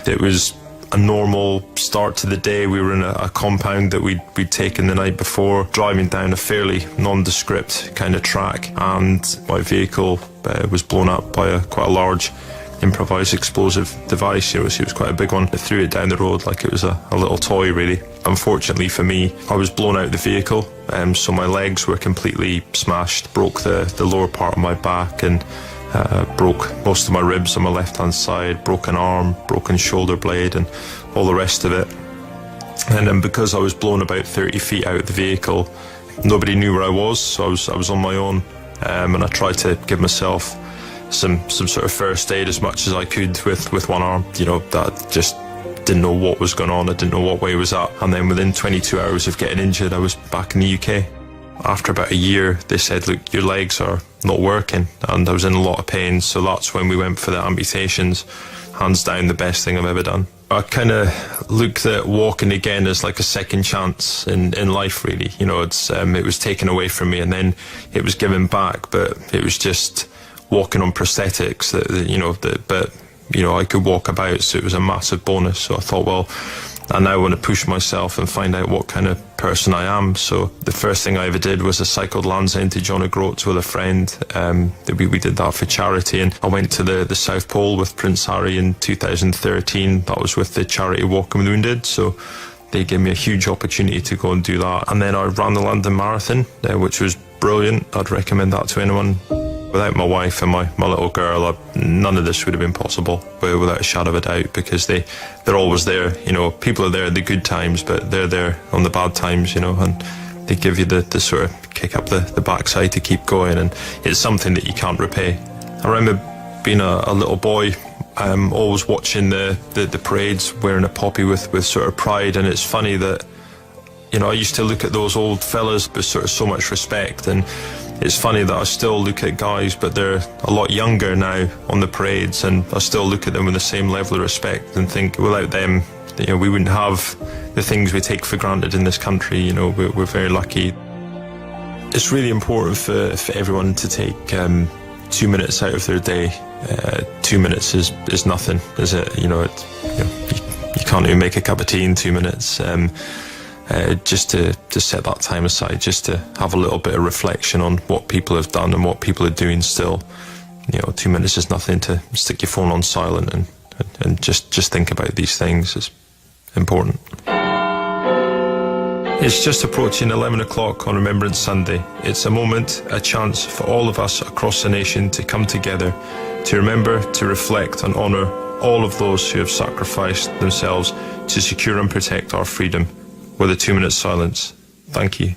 Speaker 10: It was a normal start to the day. We were in a compound that we'd taken the night before, driving down a fairly nondescript kind of track, and my vehicle was blown up by quite a large improvised explosive device. It was quite a big one. I threw it down the road like it was a little toy, really. Unfortunately for me, I was blown out of the vehicle, so my legs were completely smashed, broke the lower part of my back, and broke most of my ribs on my left-hand side, broken arm, broken shoulder blade, and all the rest of it. And then because I was blown about 30 feet out of the vehicle, nobody knew where I was, so I was on my own, and I tried to give myself some sort of first aid as much as I could with one arm. That just didn't know what was going on. I didn't know what way I was at. And then within 22 hours of getting injured, I was back in the UK. After about a year, they said, look, your legs are not working, and I was in a lot of pain, so that's when we went for the amputations. Hands down, the best thing I've ever done. I kind of looked at walking again as like a second chance in life, really. It was taken away from me, and then it was given back, but it was just walking on prosthetics but I could walk about, so it was a massive bonus. So I thought, well, I now want to push myself and find out what kind of person I am. So the first thing I ever did was I cycled Land's End to John O'Groats with a friend. We did that for charity, and I went to the South Pole with Prince Harry in 2013. That was with the charity Walking with the Wounded. So they gave me a huge opportunity to go and do that. And then I ran the London Marathon, which was brilliant. I'd recommend that to anyone. Without my wife and my little girl, none of this would have been possible, without a shadow of a doubt, because they're always there. People are there at the good times, but they're there on the bad times, and they give you the sort of kick up the backside to keep going, and it's something that you can't repay. I remember being a little boy, always watching the parades, wearing a poppy with sort of pride, and it's funny that, I used to look at those old fellas with sort of so much respect, and it's funny that I still look at guys, but they're a lot younger now on the parades, and I still look at them with the same level of respect and think, without them, we wouldn't have the things we take for granted in this country. We're very lucky. It's really important for everyone to take 2 minutes out of their day. 2 minutes is nothing, is it? You can't even make a cup of tea in 2 minutes. Just to set that time aside, just to have a little bit of reflection on what people have done and what people are doing still. 2 minutes is nothing to stick your phone on silent and just think about these things. Is important. It's just approaching 11 o'clock on Remembrance Sunday. It's a moment, a chance for all of us across the nation to come together, to remember, to reflect and honour all of those who have sacrificed themselves to secure and protect our freedom. With a 2 minute silence. Thank you.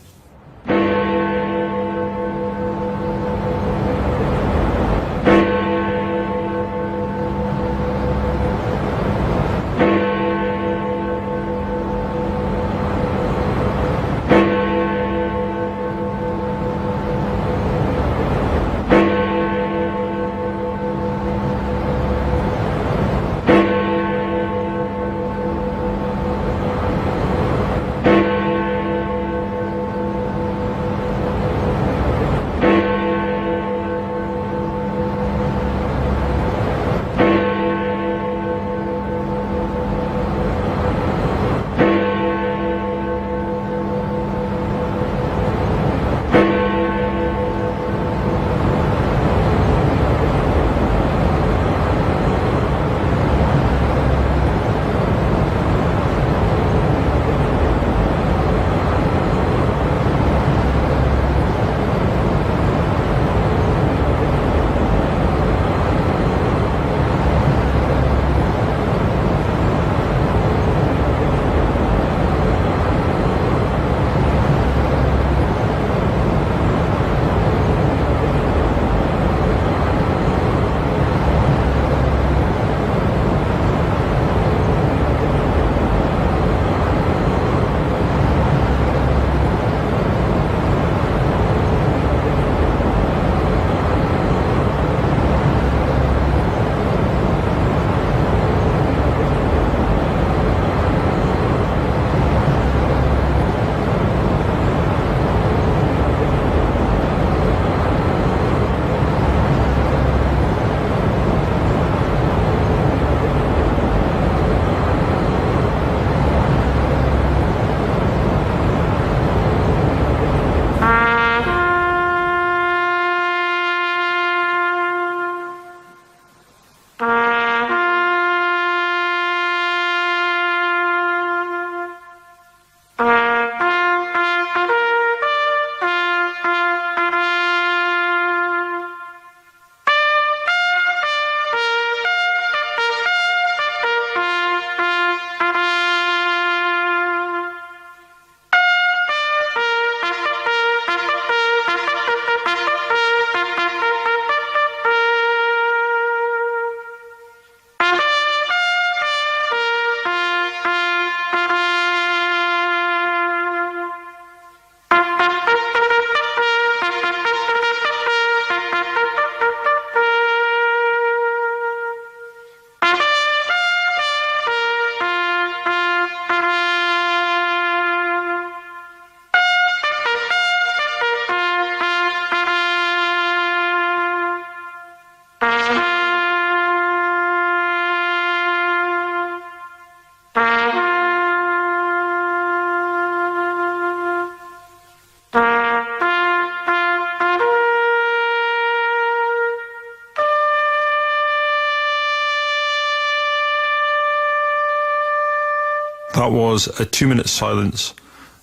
Speaker 10: That was a 2-minute silence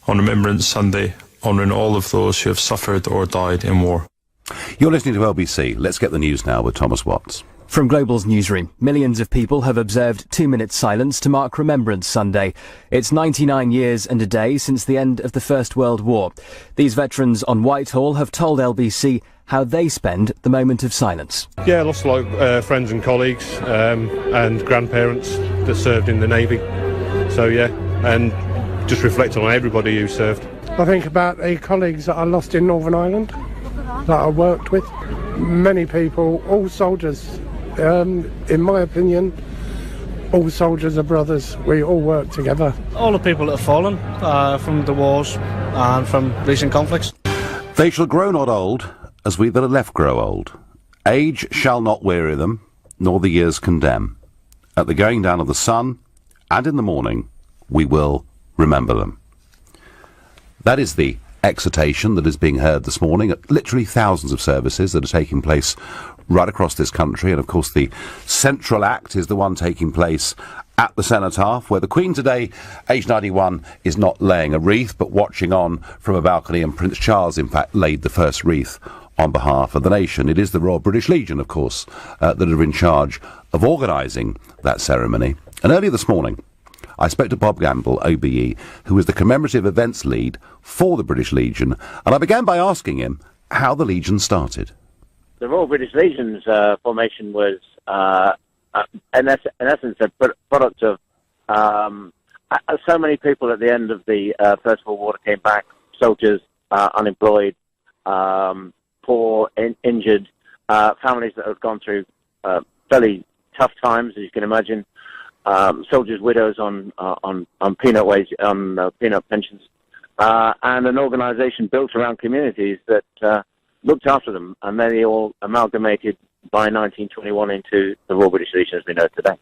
Speaker 10: on Remembrance Sunday, honouring all of those who have suffered or died in war.
Speaker 1: You're listening to LBC. Let's get the news now with Thomas Watts.
Speaker 11: From Global's newsroom, millions of people have observed 2-minute silence to mark Remembrance Sunday. It's 99 years and a day since the end of the First World War. These veterans on Whitehall have told LBC how they spend the moment of silence.
Speaker 12: Yeah, lots of friends and colleagues and grandparents that served in the Navy. So yeah, and just reflect on everybody who served.
Speaker 13: I think about the colleagues that I lost in Northern Ireland, that I worked with. Many people, all soldiers. In my opinion, all soldiers are brothers. We all work together.
Speaker 14: All the people that have fallen from the wars and from recent conflicts.
Speaker 1: They shall grow not old, as we that are left grow old. Age shall not weary them, nor the years condemn. At the going down of the sun, and in the morning, we will remember them. That is the exhortation that is being heard this morning at literally thousands of services that are taking place right across this country. And of course the central act is the one taking place at the Cenotaph, where the Queen today, aged 91, is not laying a wreath but watching on from a balcony, and Prince Charles in fact laid the first wreath on behalf of the nation. It is the Royal British Legion, of course, that are in charge of organising that ceremony. And earlier this morning I spoke to Bob Gamble, OBE, who is the commemorative events lead for the British Legion, and I began by asking him how the Legion started.
Speaker 15: The Royal British Legion's formation was, in essence, a product of so many people at the end of the First World War came back, soldiers, unemployed, poor, injured, families that had gone through fairly tough times, as you can imagine. Soldiers' widows on peanut wage, on peanut pensions, and an organisation built around communities that looked after them, and they all amalgamated by 1921 into the Royal British Legion as we know it today.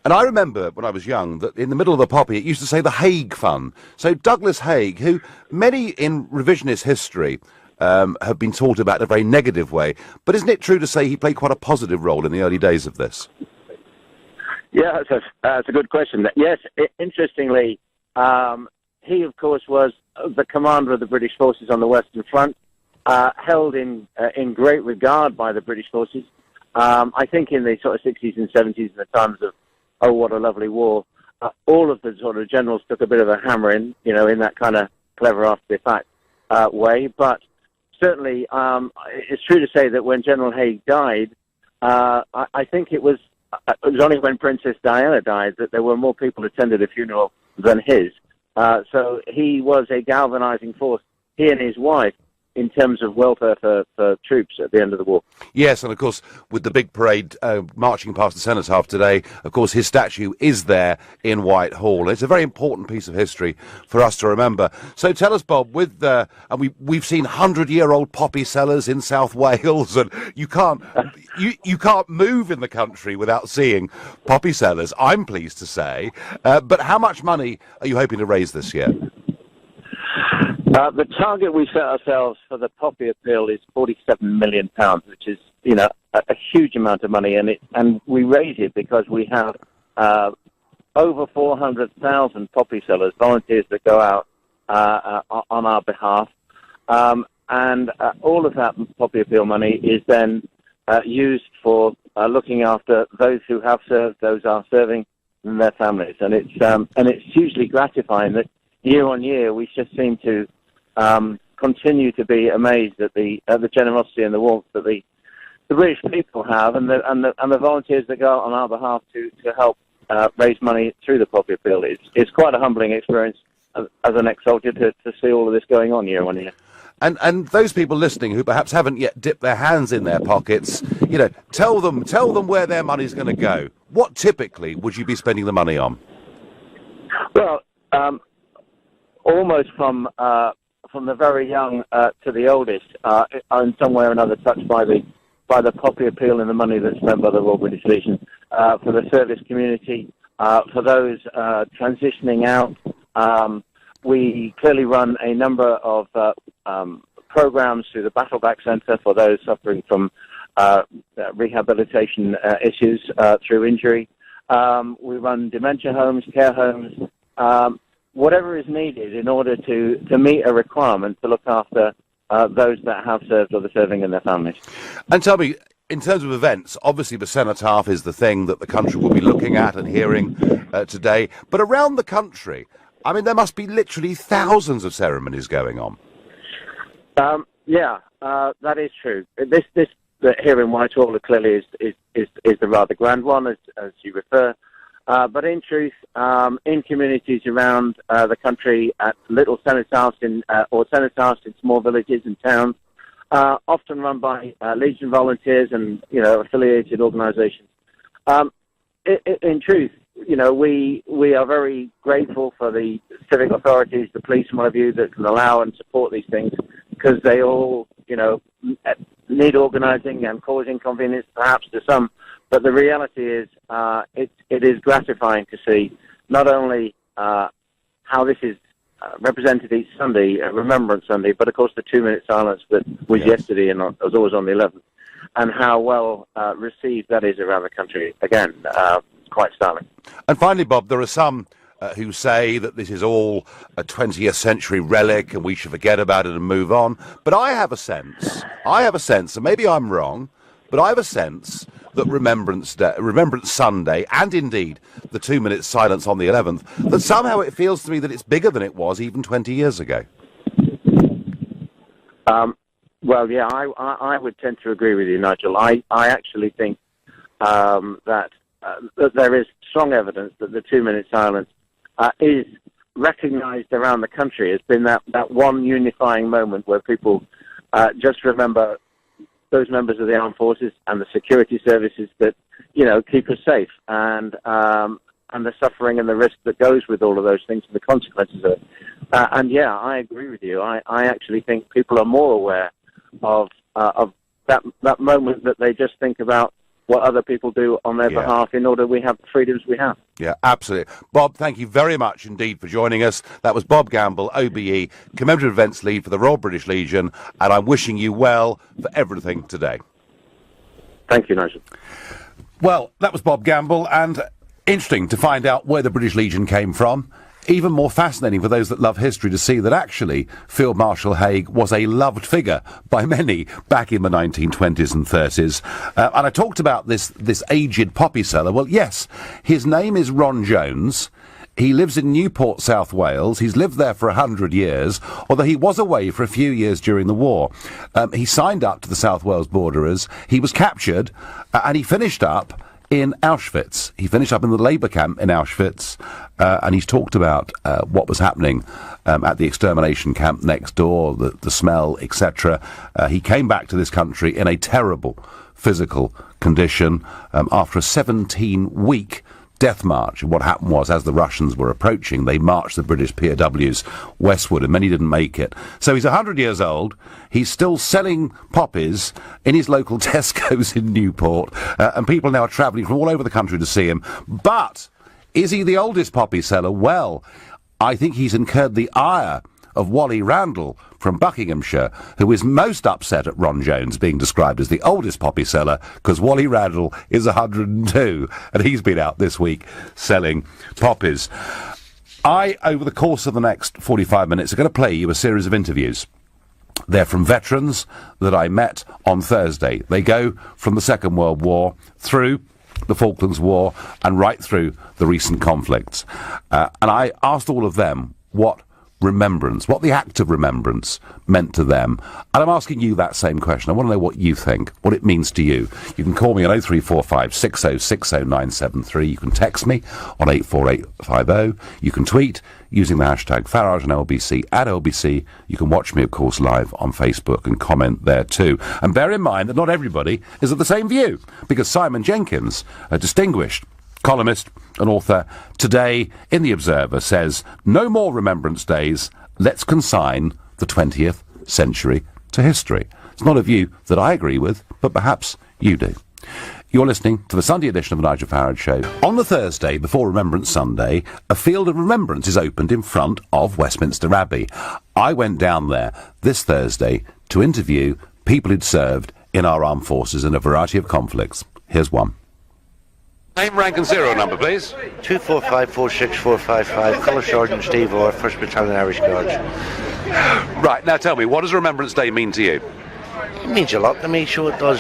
Speaker 1: And I remember when I was young that in the middle of the poppy it used to say the Hague Fund. So Douglas Haig, who many in revisionist history have been taught about in a very negative way, but isn't it true to say he played quite a positive role in the early days of this?
Speaker 15: Yeah, that's a good question. Yes, interestingly, he, of course, was the commander of the British forces on the Western Front, held in great regard by the British forces. I think in the sort of 60s and 70s, in the times of, oh, what a lovely war, all of the sort of generals took a bit of a hammer in that kind of clever after the fact way. But certainly, it's true to say that when General Haig died, I think it was only when Princess Diana died that there were more people who attended the funeral than his. So he was a galvanizing force, he and his wife, in terms of welfare for troops at the end of the war. Yes, and of course, with the big parade marching past the Cenotaph today, of course, his statue is there in Whitehall. It's a very important piece of history for us to remember. So tell us, Bob, and we've seen 100-year-old poppy sellers in South Wales, and you can't move in the country without seeing poppy sellers, I'm pleased to say. But how much money are you hoping to raise this year? The target we set ourselves for the poppy appeal is £47 million, which is, a huge amount of money, and we raise it because we have over 400,000 poppy sellers, volunteers that go out on our behalf, and all of that poppy appeal money is then used for looking after those who have served, those are serving, and their families, and it's hugely gratifying that year on year we just seem to continue to be amazed at the generosity and the warmth that the British people have, and the volunteers that go out on our behalf to help raise money through the poppy appeal. It's quite a humbling experience as an ex-soldier to see all of this going on year on year. And those people listening who perhaps haven't yet dipped their hands in their pockets, tell them where their money's going to go. What typically would you be spending the money on? Well, almost from the very young to the oldest, are in some way or another touched by the poppy appeal and the money that's spent by the Royal British Legion for the service community, for those transitioning out. We clearly run a number of programs through the Battleback Centre for those suffering from rehabilitation issues through injury. We run dementia homes, care homes, whatever is needed in order to meet a requirement to look after those that have served or the serving and their families.
Speaker 1: And tell me, in terms of events, obviously the cenotaph is the thing that the country will be looking at and hearing today. But around the country, I mean, there must be literally thousands of ceremonies going on.
Speaker 15: That is true. This here in Whitehall clearly is the rather grand one, as you refer. But in truth, in communities around the country, at little cenotaphs or cenotaphs in small villages and towns, often run by Legion volunteers and affiliated organisations. In truth, we are very grateful for the civic authorities, the police, in my view, that can allow and support these things, because they all, need organising and cause inconvenience perhaps to some. But the reality is, it is gratifying to see not only how this is represented each Sunday, Remembrance Sunday, but of course the 2-minute silence that was yesterday and was always on the 11th, and how well received that is around the country. Again, quite startling. And
Speaker 1: finally, Bob, there are some who say that this is all a 20th century relic and we should forget about it and move on. But I have a sense, and maybe I'm wrong, but I have a sense that Remembrance Sunday, and indeed the 2-minute silence on the 11th, that somehow it feels to me that it's bigger than it was even 20 years ago. I would tend to agree with you, Nigel. I actually think that there is strong evidence that the 2-minute silence is recognised around the country as been that one unifying moment where people just remember those members of the armed forces and the security services that keep us safe, and the suffering and the risk that goes with all of those things and the consequences of it. I agree with you. I actually think people are more aware of that moment, that they just think about what other people do on their behalf in order we have the freedoms we have. Yeah, absolutely. Bob, thank you very much indeed for joining us. That was Bob Gamble, OBE, Commemorative Events Lead for the Royal British Legion, and I'm wishing you well for everything today. Thank you, Nigel. Well, that was Bob Gamble, and interesting to find out where the British Legion came from. Even more fascinating for those that love history to see that actually Field Marshal Haig was a loved figure by many back in the 1920s and 30s. And I talked about this aged poppy seller. Well, yes, his name is Ron Jones. He lives in Newport, South Wales. He's lived there for 100 years, although he was away for a few years during the war. He signed up to the South Wales Borderers. He was captured, and he finished up in Auschwitz. He finished up in the labour camp in Auschwitz, and he's talked about what was happening at the extermination camp next door, the smell, etc. He came back to this country in a terrible physical condition after a 17-week death march. And what happened was, as the Russians were approaching, they marched the British POWs westward, and many didn't make it. So he's 100 years old. He's still selling poppies in his local Tesco's in Newport, and people now are travelling from all over the country to see him. But is he the oldest poppy seller? Well, I think he's incurred the ire of Wally Randall from Buckinghamshire, who is most upset at Ron Jones being described as the oldest poppy seller, because Wally Randall is 102, and he's been out this week selling poppies. Over the course of the next 45 minutes, are going to play you a series of interviews. They're from veterans that I met on Thursday. They go from the Second World War through the Falklands War and right through the recent conflicts. And I asked all of them what the act of remembrance meant to them. And I'm asking you that same question. I want to know what you think, what it means to you. You can call me on 0345 6060973. You can text me on 84850. You can tweet using the hashtag Farage and LBC at LBC. You can watch me, of course, live on Facebook and comment there too. And bear in mind that not everybody is of the same view, because Simon Jenkins, a distinguished columnist and author, today in The Observer says, no more Remembrance Days, let's consign the 20th century to history. It's not a view that I agree with, but perhaps you do. You're listening to the Sunday edition of the Nigel Farage Show. On the Thursday before Remembrance Sunday, a field of remembrance is opened in front of Westminster Abbey. I went down there this Thursday to interview people who'd served in our armed forces in a variety of conflicts. Here's one. Name, rank and serial number, please.
Speaker 16: 245-46455, Colour Sergeant Steve Orr, 1st Battalion Irish Guards.
Speaker 1: Right, now tell me, what does Remembrance Day mean to you?
Speaker 16: It means a lot to me, so it does.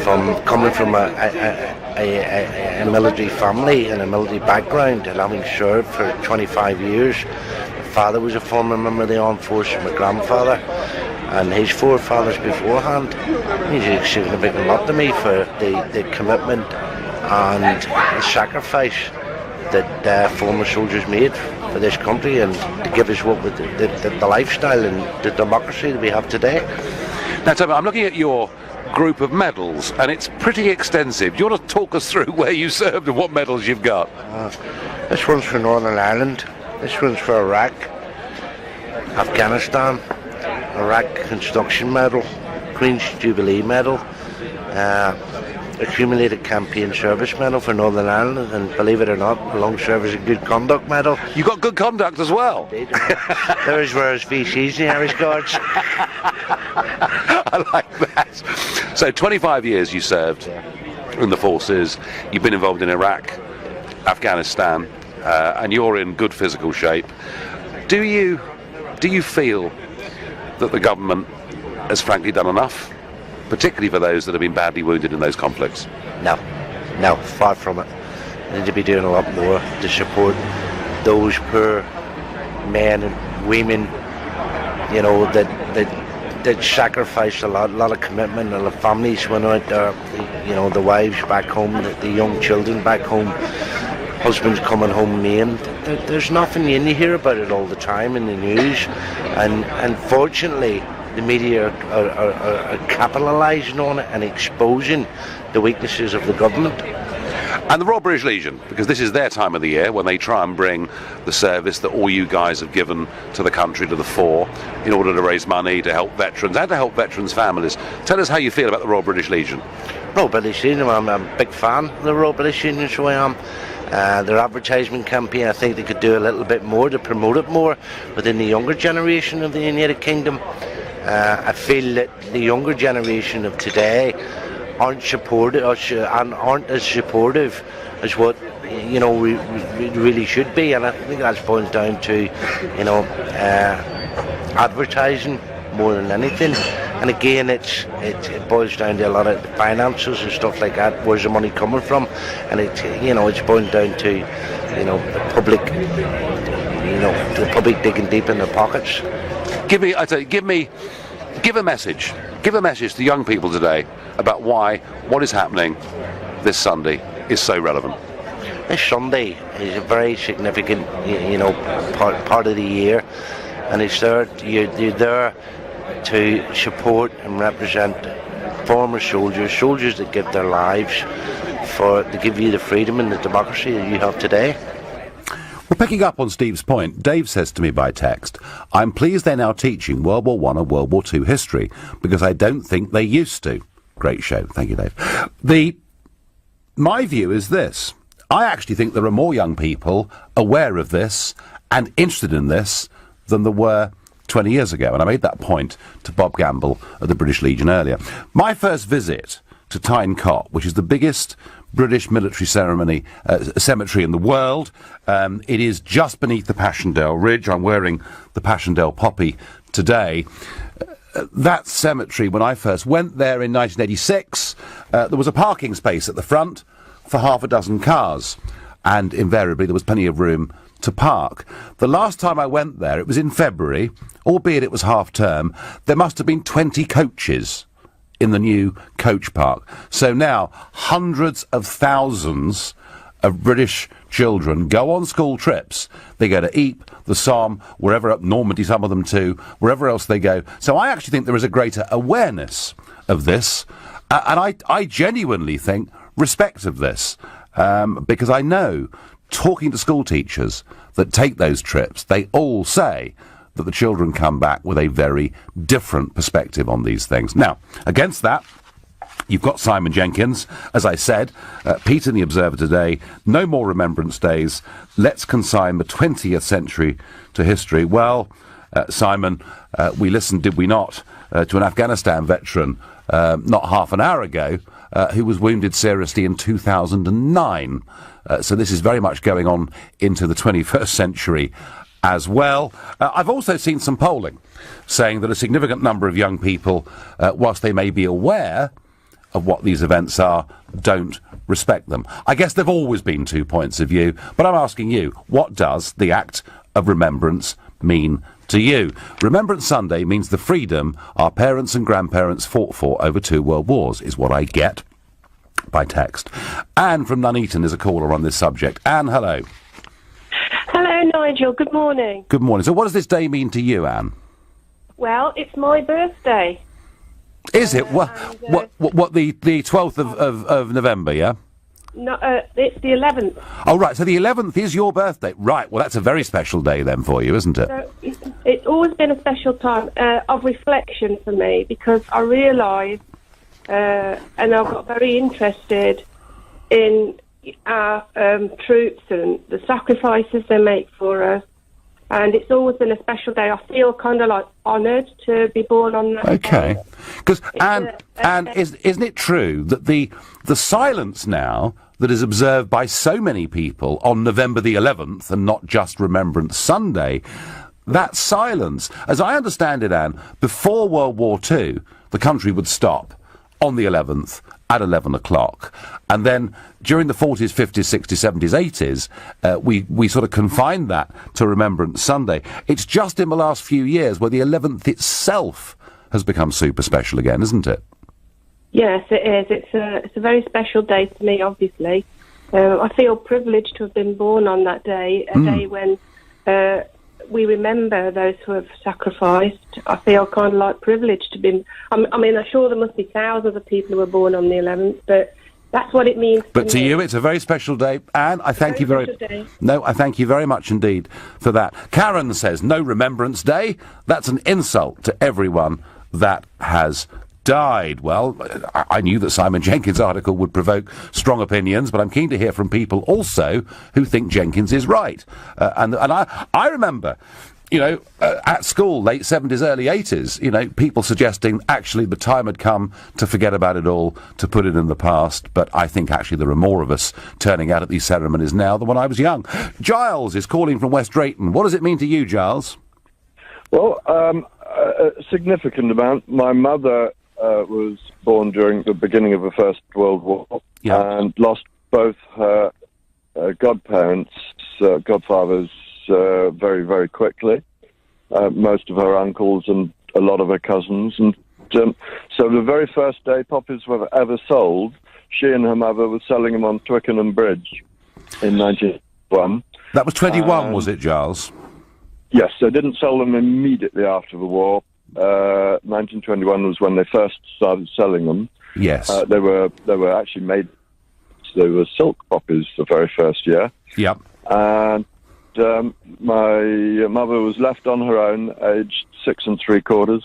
Speaker 16: From coming from a military family and a military background, and having served for 25 years. My father was a former member of the armed forces, my grandfather, and his forefathers beforehand. It means a significant lot to me for the commitment and the sacrifice that former soldiers made for this country, and to give us what with the lifestyle and the democracy that we have today.
Speaker 1: Now tell me, I'm looking at your group of medals, and it's pretty extensive. Do you want to talk us through where you served and what medals you've got?
Speaker 16: This one's for Northern Ireland, this one's for Iraq, Afghanistan, Iraq Construction Medal, Queen's Jubilee Medal, Accumulated Campaign Service Medal for Northern Ireland, and believe it or not, Long Service and Good Conduct Medal.
Speaker 1: You got good conduct as well?
Speaker 16: There's whereas VCs in the Irish Guards.
Speaker 1: I like that. So 25 years you served in the forces, you've been involved in Iraq, Afghanistan, and you're in good physical shape. Do you feel that the government has frankly done enough, particularly for those that have been badly wounded in those conflicts?
Speaker 16: No, far from it. They need to be doing a lot more to support those poor men and women, you know, that sacrificed a lot of commitment, and the families went out there, you know, the wives back home, the young children back home, husbands coming home maimed. There's nothing, and you hear about it all the time in the news, and unfortunately the media are capitalising on it and exposing the weaknesses of the government.
Speaker 1: And the Royal British Legion, because this is their time of the year when they try and bring the service that all you guys have given to the country to the fore in order to raise money to help veterans and to help veterans' families. Tell us how you feel about the Royal British Legion.
Speaker 16: Royal British Legion, I'm a big fan of the Royal British Legion, so I am. Their advertisement campaign, I think they could do a little bit more to promote it more within the younger generation of the United Kingdom. I feel that the younger generation of today aren't supportive and aren't as supportive as what, you know, we really should be, and I think that boils down to, you know, advertising more than anything. And again, it boils down to a lot of finances and stuff like that. Where's the money coming from? And it's boiling down to, you know, the public digging deep in their pockets.
Speaker 1: Give a message. Give a message to young people today about why what is happening this Sunday is so relevant.
Speaker 16: This Sunday is a very significant, you know, part of the year, and it's there. You're there to support and represent former soldiers that give their lives to give you the freedom and the democracy that you have today.
Speaker 1: Well, picking up on Steve's point, Dave says to me by text, I'm pleased they're now teaching World War I and World War II history, because I don't think they used to. Great show. Thank you, Dave. My view is this. I actually think there are more young people aware of this and interested in this than there were 20 years ago. And I made that point to Bob Gamble at the British Legion earlier. My first visit to Tyne Cot, which is the biggest British military cemetery in the world. It is just beneath the Passchendaele Ridge. I'm wearing the Passchendaele poppy today. That cemetery, when I first went there in 1986, there was a parking space at the front for half a dozen cars, and invariably there was plenty of room to park. The last time I went there, it was in February, albeit it was half-term. There must have been 20 coaches in the new coach park. So now hundreds of thousands of British children go on school trips. They go to Ypres, the Somme, wherever up Normandy, some of them too, wherever else they go. So I actually think there is a greater awareness of this, and I genuinely think respect of this, because I know, talking to school teachers that take those trips, they all say that the children come back with a very different perspective on these things. Now, against that, you've got Simon Jenkins, as I said, Pete in the Observer today, no more Remembrance Days, let's consign the 20th century to history. Well, Simon, we listened, did we not, to an Afghanistan veteran not half an hour ago, who was wounded seriously in 2009. So this is very much going on into the 21st century as well. I've also seen some polling saying that a significant number of young people, whilst they may be aware of what these events are, don't respect them. I guess there have always been two points of view, but I'm asking you, what does the act of remembrance mean to you? Remembrance Sunday means the freedom our parents and grandparents fought for over 2 world wars, is what I get by text. Anne from Nuneaton is a caller on this subject. Anne, hello.
Speaker 17: Hello, Nigel. Good morning.
Speaker 1: Good morning. So what does this day mean to you, Anne?
Speaker 17: Well, it's my birthday.
Speaker 1: Is it? What, the 12th of November, yeah?
Speaker 17: No, it's the 11th.
Speaker 1: Oh, right, so the 11th is your birthday. Right, well, that's a very special day then for you, isn't it?
Speaker 17: So it's always been a special time of reflection for me, because I realised, and I got very interested in our troops and the sacrifices they make for us. And it's always been a special day. I feel kind of like honoured to be born on that
Speaker 1: Okay.
Speaker 17: day.
Speaker 1: Because, and isn't it true that the silence now that is observed by so many people on November the 11th, and not just Remembrance Sunday, that silence, as I understand it, Anne, before World War II, the country would stop on the 11th at 11 o'clock. And then during the 40s, 50s, 60s, 70s, 80s, we sort of confined that to Remembrance Sunday. It's just in the last few years where the 11th itself has become super special again, isn't it?
Speaker 17: Yes, it is. It's a very special day to me, obviously. I feel privileged to have been born on that day, a day when we remember those who have sacrificed. I feel kind of like privileged to be... I mean, I'm sure there must be thousands of people who are born on the 11th, but that's what it means
Speaker 1: But to you, it's a very special day. Anne, I thank you very... No, I thank you very much indeed for that. Karen says, no Remembrance Day. That's an insult to everyone that has died. Well, I knew that Simon Jenkins' article would provoke strong opinions, but I'm keen to hear from people also who think Jenkins is right. And I remember, at school, late 70s, early 80s, people suggesting actually the time had come to forget about it all, to put it in the past. But I think actually there are more of us turning out at these ceremonies now than when I was young. Giles is calling from West Drayton. What does it mean to you, Giles?
Speaker 18: Well, a significant amount. My mother was born during the beginning of the First World War and lost both her godfathers very, very quickly. Most of her uncles and a lot of her cousins. And so the very first day poppies were ever sold, she and her mother were selling them on Twickenham Bridge in 1921.
Speaker 1: That was 21, was it, Giles?
Speaker 18: Yes, they didn't sell them immediately after the war. 1921 was when they first started selling them.
Speaker 1: Yes.
Speaker 18: They were actually made... They were silk poppies the very first year.
Speaker 1: Yep.
Speaker 18: And my mother was left on her own, aged 6 3/4,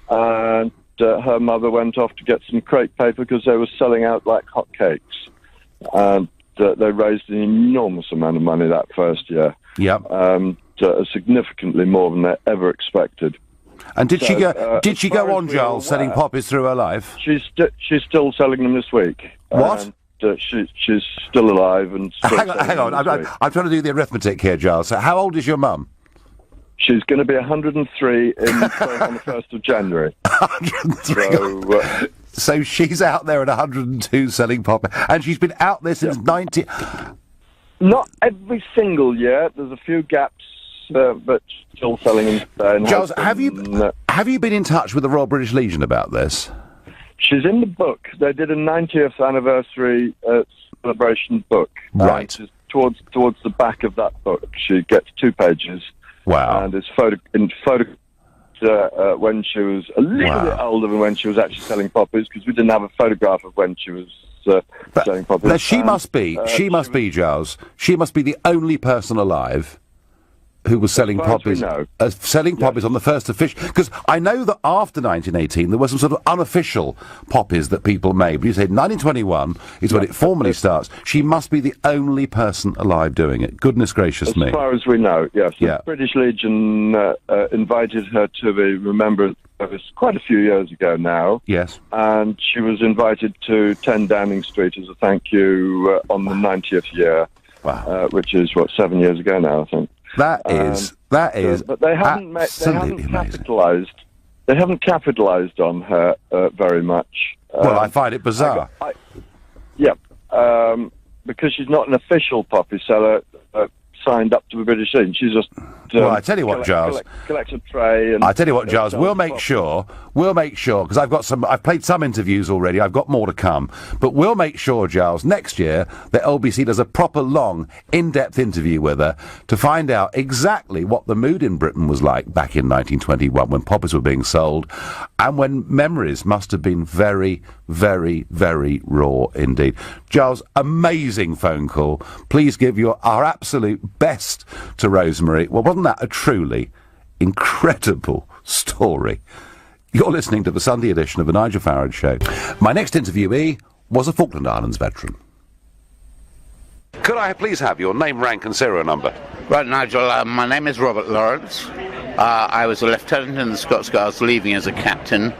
Speaker 18: and her mother went off to get some crepe paper because they were selling out like hotcakes. And they raised an enormous amount of money that first year.
Speaker 1: Yep.
Speaker 18: Significantly more than they ever expected.
Speaker 1: And did she go on, Giles, selling poppies through her life?
Speaker 18: She's still selling them this week.
Speaker 1: What?
Speaker 18: She's still alive and still
Speaker 1: hang on. I'm trying to do the arithmetic here, Giles. So how old is your mum?
Speaker 18: She's going to be 103 on the 1st of January.
Speaker 1: 103. So she's out there at 102 selling poppies, and she's been out there since 90.
Speaker 18: Not every single year. There's a few gaps, but still selling them.
Speaker 1: Giles, have you been in touch with the Royal British Legion about this?
Speaker 18: She's in the book. They did a 90th anniversary celebration book.
Speaker 1: Right.
Speaker 18: Towards the back of that book, she gets 2 pages.
Speaker 1: Wow.
Speaker 18: And it's when she was a little bit older than when she was actually selling poppies, because we didn't have a photograph of when she was selling poppies.
Speaker 1: Now, she must be, Giles. She must be the only person alive who was selling poppies. Poppies on the first official. Because I know that after 1918 there were some sort of unofficial poppies that people made. But you said 1921 is when it formally starts. She must be the only person alive doing it. Goodness gracious me.
Speaker 18: As far as we know, yes. The British Legion invited her to the service quite a few years ago now.
Speaker 1: Yes.
Speaker 18: And she was invited to 10 Downing Street as a thank you on the 90th year, which is, 7 years ago now, I think.
Speaker 1: That is
Speaker 18: but they haven't capitalised. They haven't capitalised on her very much.
Speaker 1: Well, I find it bizarre.
Speaker 18: Because she's not an official poppy seller signed up to the British Legion. She's just
Speaker 1: well, I tell you what, Giles.
Speaker 18: Collect a tray. And
Speaker 1: I tell you what, Giles. We'll make sure because I've played some interviews already. I've got more to come, but we'll make sure, Giles, next year that LBC does a proper, long, in-depth interview with her to find out exactly what the mood in Britain was like back in 1921 when poppies were being sold, and when memories must have been very, very, very raw indeed. Giles, amazing phone call. Please give our absolute best to Rosemary. Well, wasn't that a truly incredible story? You're listening to the Sunday edition of the Nigel Farage Show. My next interviewee was a Falkland Islands veteran. Could I please have your name, rank and serial number?
Speaker 19: Right, Nigel, my name is Robert Lawrence. I was a lieutenant in the Scots Guards, leaving as a captain.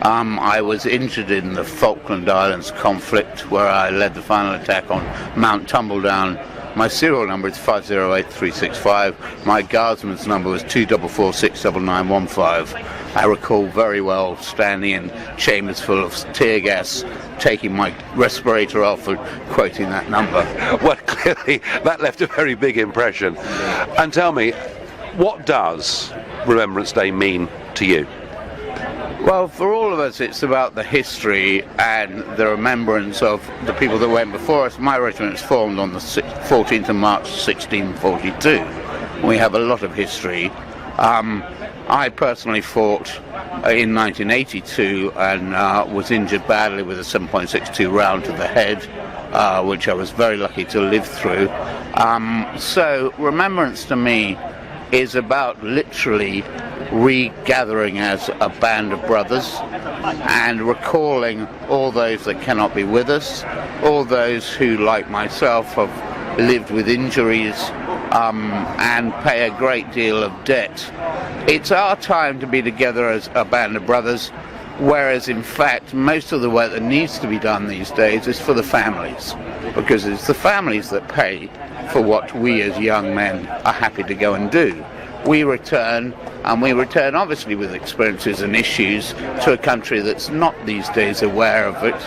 Speaker 19: I was injured in the Falkland Islands conflict, where I led the final attack on Mount Tumbledown. My serial number is 508365. My guardsman's number was 2446915. I recall very well standing in chambers full of tear gas, taking my respirator off and quoting that number.
Speaker 1: Well, clearly that left a very big impression. And tell me, what does Remembrance Day mean to you?
Speaker 19: Well, for all of us, it's about the history and the remembrance of the people that went before us. My regiment was formed on the 14th of March 1642. We have a lot of history. I personally fought in 1982 and was injured badly with a 7.62 round to the head, which I was very lucky to live through. So remembrance to me is about literally regathering as a band of brothers and recalling all those that cannot be with us, all those who, like myself, have lived with injuries and pay a great deal of debt. It's our time to be together as a band of brothers, whereas in fact most of the work that needs to be done these days is for the families, because it's the families that pay for what we as young men are happy to go and do. We return, and we return obviously with experiences and issues, to a country that's not these days aware of it.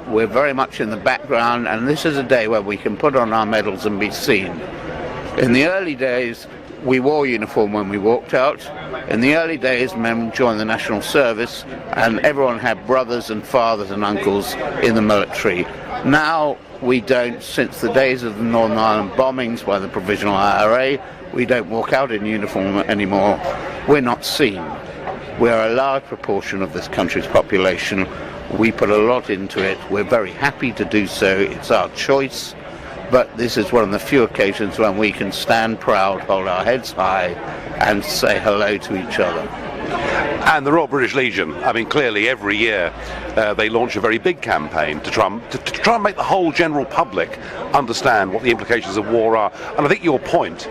Speaker 19: We're very much in the background, and this is a day where we can put on our medals and be seen. In the early days, we wore uniform when we walked out. In the early days, men joined the national service, and everyone had brothers and fathers and uncles in the military. Now we don't. Since the days of the Northern Ireland bombings by the Provisional IRA, we don't walk out in uniform anymore. We're not seen. We're a large proportion of this country's population. We put a lot into it. We're very happy to do so. It's our choice. But this is one of the few occasions when we can stand proud, hold our heads high, and say hello to each other.
Speaker 1: And the Royal British Legion, I mean, clearly every year they launch a very big campaign to try and make the whole general public understand what the implications of war are. And I think your point,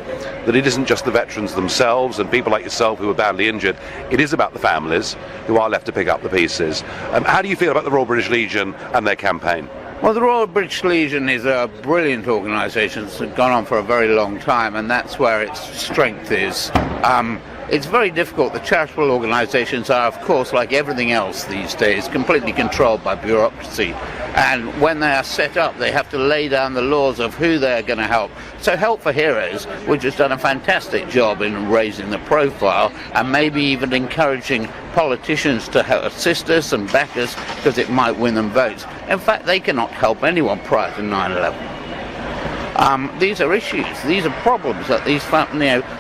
Speaker 1: that it isn't just the veterans themselves and people like yourself who are badly injured, it is about the families who are left to pick up the pieces. How do you feel about the Royal British Legion and their campaign?
Speaker 19: Well, the Royal British Legion is a brilliant organisation that's gone on for a very long time, and that's where its strength is. It's very difficult. The charitable organisations are, of course, like everything else these days, completely controlled by bureaucracy. And when they are set up, they have to lay down the laws of who they're going to help. So Help for Heroes, which has done a fantastic job in raising the profile and maybe even encouraging politicians to help assist us and back us because it might win them votes. In fact, they cannot help anyone prior to 9/11. These are issues, these are problems that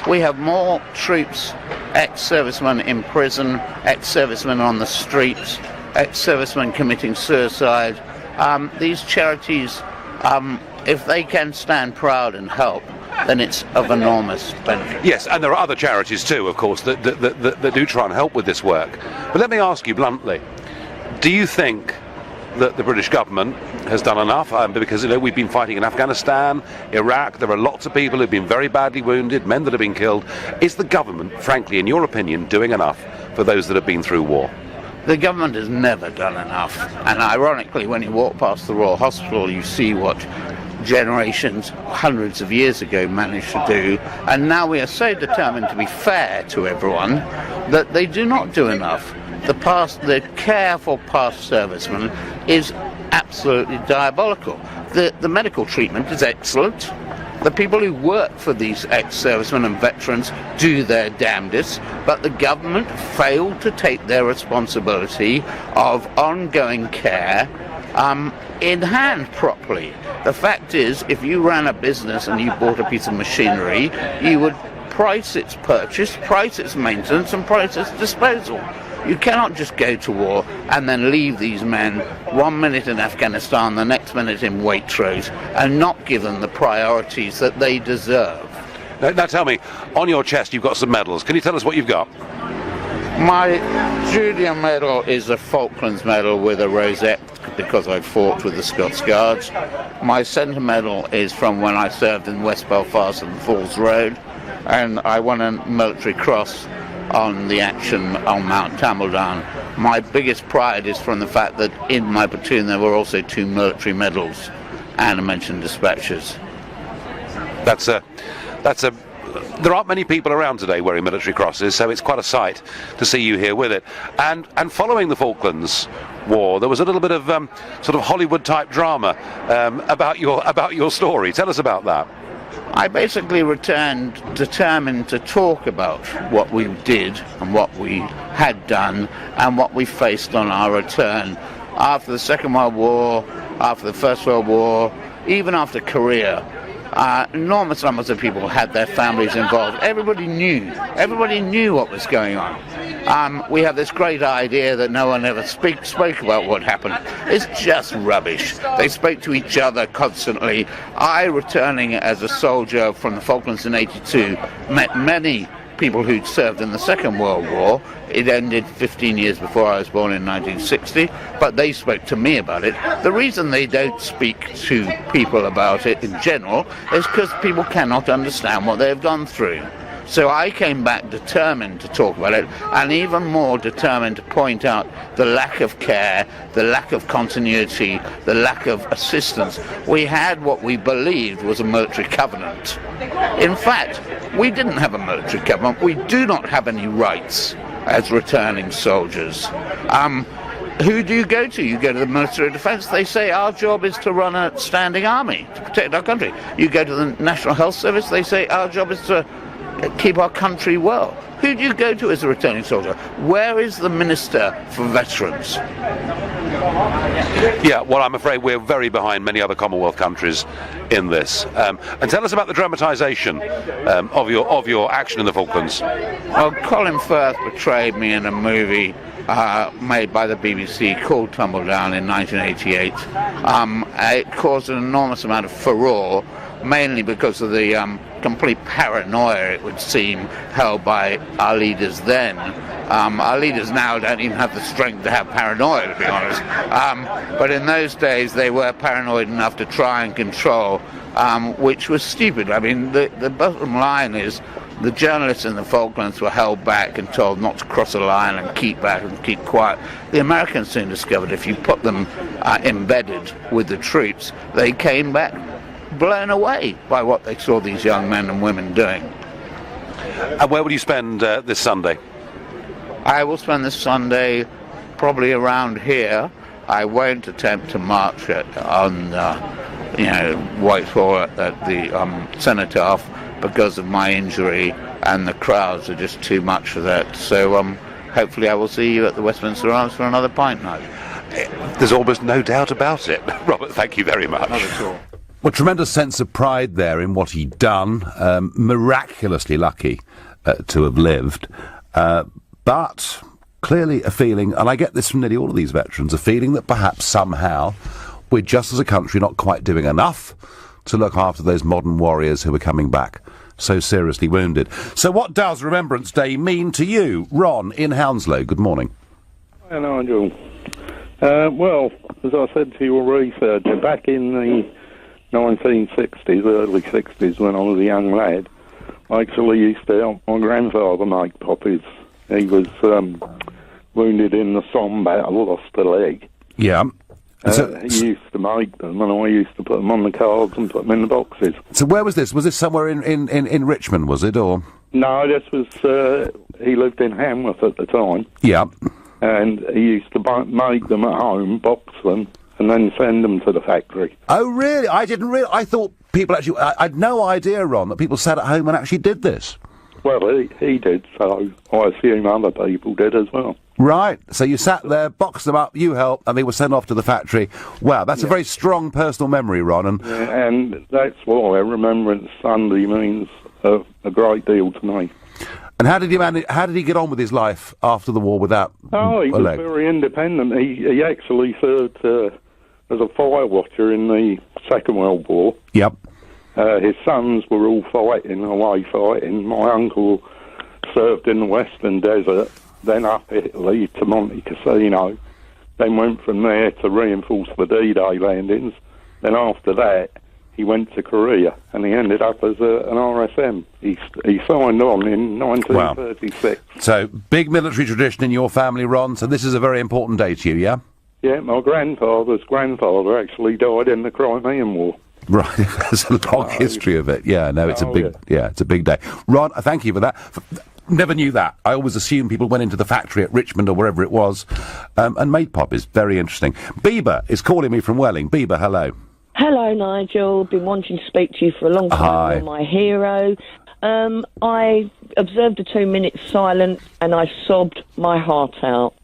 Speaker 19: we have more troops, ex-servicemen in prison, ex-servicemen on the streets, ex-servicemen committing suicide. These charities, if they can stand proud and help, then it's of enormous benefit.
Speaker 1: Yes, and there are other charities too, of course, that do try and help with this work. But let me ask you bluntly, do you think that the British government has done enough? Because we've been fighting in Afghanistan, Iraq, there are lots of people who've been very badly wounded, men that have been killed. Is the government, frankly, in your opinion, doing enough for those that have been through war?
Speaker 19: The government has never done enough. And ironically, when you walk past the Royal Hospital, you see what generations, hundreds of years ago, managed to do. And now we are so determined to be fair to everyone that they do not do enough. The care for past servicemen is absolutely diabolical. The medical treatment is excellent. The people who work for these ex-servicemen and veterans do their damnedest, but the government failed to take their responsibility of ongoing care in hand properly. The fact is, if you ran a business and you bought a piece of machinery, you would price its purchase, price its maintenance, and price its disposal. You cannot just go to war and then leave these men 1 minute in Afghanistan, the next minute in Waitrose, and not give them the priorities that they deserve.
Speaker 1: Now tell me, on your chest you've got some medals. Can you tell us what you've got?
Speaker 19: My junior medal is a Falklands medal with a rosette because I fought with the Scots Guards. My centre medal is from when I served in West Belfast and Falls Road, and I won a military cross on the action on Mount Tambledown. My biggest pride is from the fact that in my platoon there were also 2 military medals and a mentioned dispatches.
Speaker 1: There aren't many people around today wearing military crosses, so it's quite a sight to see you here with it. And following the Falklands War, there was a little bit of sort of Hollywood-type drama about your story. Tell us about that.
Speaker 19: I basically returned determined to talk about what we did and what we had done and what we faced on our return. After the Second World War, after the First World War, even after Korea, enormous numbers of people had their families involved. Everybody knew what was going on. We have this great idea that no one ever spoke about what happened. It's just rubbish. They spoke to each other constantly. I, returning as a soldier from the Falklands in '82, met many people who'd served in the Second World War. It ended 15 years before I was born in 1960, but they spoke to me about it. The reason they don't speak to people about it in general is because people cannot understand what they've gone through. So I came back determined to talk about it, and even more determined to point out the lack of care, the lack of continuity, the lack of assistance. We had what we believed was a military covenant. In fact, we didn't have a military covenant. We do not have any rights as returning soldiers. Who do you go to? You go to the Ministry of Defence. They say our job is to run a standing army, to protect our country. You go to the National Health Service. They say our job is to keep our country well. Who do you go to as a returning soldier? Where is the Minister for Veterans?
Speaker 1: Yeah, well, I'm afraid we're very behind many other Commonwealth countries in this. And tell us about the dramatisation of your action in the Falklands.
Speaker 19: Well, Colin Firth portrayed me in a movie made by the BBC called Tumbledown in 1988. It caused an enormous amount of furore, mainly because of the complete paranoia, it would seem, held by our leaders then. Our leaders now don't even have the strength to have paranoia, to be honest. But in those days, they were paranoid enough to try and control, which was stupid. I mean, the bottom line is the journalists in the Falklands were held back and told not to cross a line and keep back and keep quiet. The Americans soon discovered if you put them embedded with the troops, they came back blown away by what they saw these young men and women doing.
Speaker 1: And where will you spend this Sunday?
Speaker 19: I will spend this Sunday probably around here. I won't attempt to march on Whitehall at the Cenotaph because of my injury, and the crowds are just too much for that. So hopefully I will see you at the Westminster Arms for another pint night.
Speaker 1: There's almost no doubt about it. Robert, thank you very much.
Speaker 19: Not at all.
Speaker 1: Well, tremendous sense of pride there in what he'd done. Miraculously lucky to have lived. But clearly a feeling, and I get this from nearly all of these veterans, a feeling that perhaps somehow we're just as a country not quite doing enough to look after those modern warriors who are coming back so seriously wounded. So what does Remembrance Day mean to you? Ron in Hounslow, good morning.
Speaker 20: Hi, Nigel. Well, as I said to your researcher, back in the 1960s, early 60s, when I was a young lad, I actually used to help my grandfather make poppies He was wounded in the Somme battle, lost a leg.
Speaker 1: Yeah.
Speaker 20: He used to make them, and I used to put them on the cards and put them in the boxes.
Speaker 1: So where was this? Was this somewhere in Richmond, was it, or...?
Speaker 20: No, this was... he lived in Hamworth at the time.
Speaker 1: Yeah.
Speaker 20: And he used to make them at home, box them, and then send them to the factory.
Speaker 1: Oh, really? I didn't really... I thought people actually... I had no idea, Ron, that people sat at home and actually did this.
Speaker 20: Well, he did, so I assume other people did as well.
Speaker 1: Right. So you sat there, boxed them up, you helped, and they were sent off to the factory. Wow, that's a very strong personal memory, Ron.
Speaker 20: And that's why Remembrance Sunday means a great deal to me.
Speaker 1: And how did he manage? How did he get on with his life after the war without?
Speaker 20: Oh, he was very independent. He actually served as a fire watcher in the Second World War.
Speaker 1: Yep.
Speaker 20: His sons were all away fighting. My uncle served in the Western Desert, then up Italy to Monte Cassino, then went from there to reinforce the D-Day landings. Then after that, he went to Korea, and he ended up as an RSM. He signed on in 1936.
Speaker 1: Wow. So, big military tradition in your family, Ron, so this is a very important day to you, yeah?
Speaker 20: Yeah, my grandfather's grandfather actually died in the Crimean War.
Speaker 1: Right, there's a long history of it. Yeah, no, it's a big, it's a big day. Ron, thank you for that. Never knew that. I always assumed people went into the factory at Richmond or wherever it was, and made pop is very interesting. Bieber is calling me from Welling. Bieber, hello.
Speaker 21: Hello, Nigel. Been wanting to speak to you for a long time.
Speaker 1: Hi.
Speaker 21: You're my hero. I observed a 2-minute silence and I sobbed my heart out.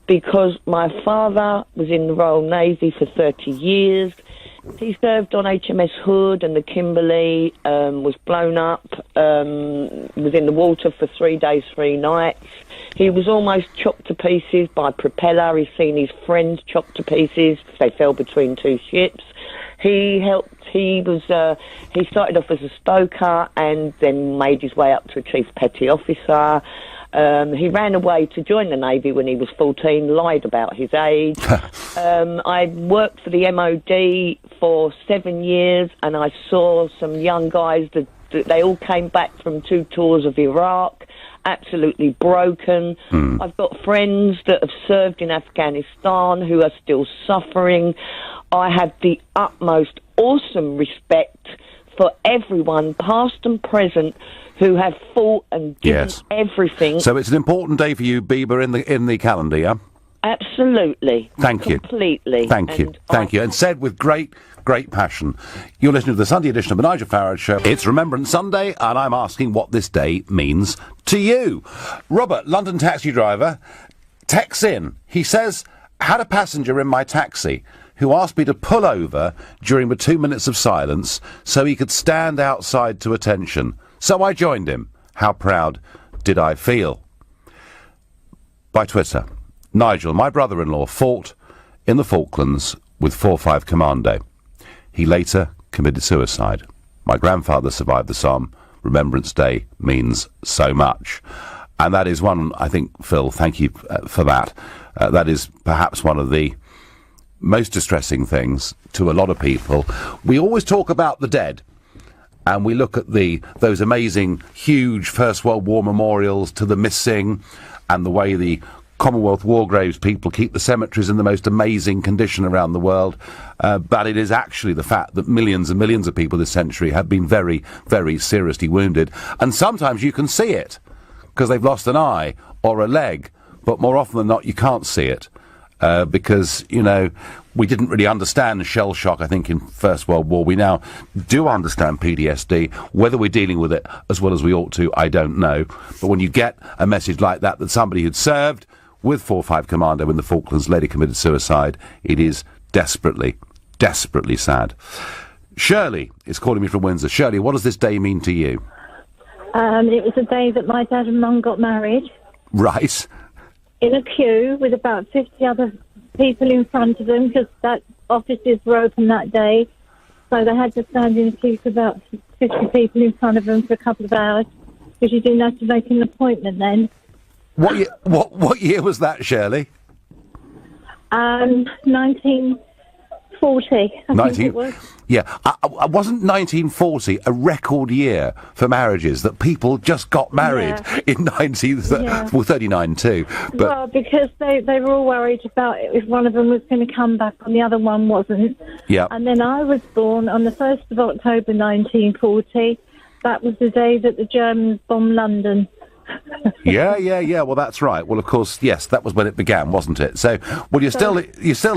Speaker 21: Because my father was in the Royal Navy for 30 years. He served on HMS Hood, and the Kimberley was blown up, was in the water for 3 days, 3 nights. He was almost chopped to pieces by propeller. He's seen his friends chopped to pieces. They fell between 2 ships. He started off as a stoker and then made his way up to a chief petty officer. He ran away to join the Navy when he was 14, lied about his age. I worked for the MOD for 7 years, and I saw some young guys that they all came back from 2 tours of Iraq, absolutely broken. I've got friends that have served in Afghanistan who are still suffering. I have the utmost awesome respect for everyone, past and present, who have fought and given everything.
Speaker 1: So it's an important day for you, Bieber, in the calendar, yeah?
Speaker 21: Absolutely.
Speaker 1: Thank you.
Speaker 21: Completely.
Speaker 1: Thank you. Thank you. And said with great passion. You're listening to the Sunday edition of the Nigel Farage Show. It's Remembrance Sunday, and I'm asking what this day means to you. Robert, London taxi driver, texts in. He says, had a passenger in my taxi who asked me to pull over during the 2 minutes of silence so he could stand outside to attention. So I joined him. How proud did I feel? By Twitter, Nigel, my brother-in-law, fought in the Falklands with 4-5 Commando. He later committed suicide. My grandfather survived the Somme. Remembrance Day means so much. And that is one, I think, Phil, thank you for that. That is perhaps one of the most distressing things to a lot of people. We always talk about the dead, and we look at those amazing, huge First World War memorials to the missing, and the way the Commonwealth War Graves people keep the cemeteries in the most amazing condition around the world. But it is actually the fact that millions and millions of people this century have been very, very seriously wounded. And sometimes you can see it, because they've lost an eye or a leg, but more often than not you can't see it. Because, we didn't really understand shell shock, I think, in First World War. We now do understand PTSD. Whether we're dealing with it as well as we ought to, I don't know. But when you get a message like that somebody who'd served with 4-5 Commando in the Falklands later committed suicide, it is desperately, desperately sad. Shirley is calling me from Windsor. Shirley, what does this day mean to you?
Speaker 22: It was the day that my dad and mum got married.
Speaker 1: Right.
Speaker 22: In a queue with about 50 other people in front of them, because that offices were open that day, so they had to stand in a queue with about 50 people in front of them for a couple of hours, because you didn't have to make an appointment then. What
Speaker 1: year was that, Shirley?
Speaker 22: 1940, 1940, I think it was.
Speaker 1: Yeah, wasn't 1940 a record year for marriages, that people just got married in 39 too. But
Speaker 22: Well, because they were all worried about if one of them was going to come back and the other one wasn't.
Speaker 1: Yeah.
Speaker 22: And then I was born on the 1st of October 1940. That was the day that the Germans bombed London.
Speaker 1: yeah. Well, that's right. Well, of course, yes, that was when it began, wasn't it? So, well, you're still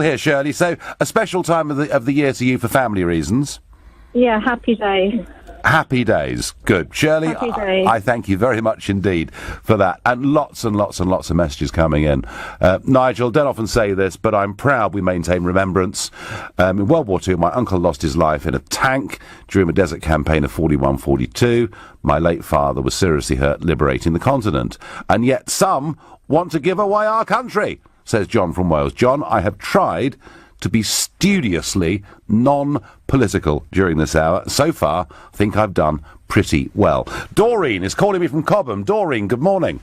Speaker 1: here, Shirley. So, a special time of the year to you for family reasons.
Speaker 22: Yeah, happy days.
Speaker 1: Happy days. Good. Shirley,
Speaker 22: Happy days.
Speaker 1: I thank you very much indeed for that. And lots of messages coming in. Nigel, don't often say this, but I'm proud we maintain remembrance. In World War II, my uncle lost his life in a tank during a desert campaign of 41-42. My late father was seriously hurt liberating the continent. And yet some want to give away our country, says John from Wales. John, I have tried to be studiously non-political during this hour. So far, I think I've done pretty well. Doreen is calling me from Cobham. Doreen, good morning.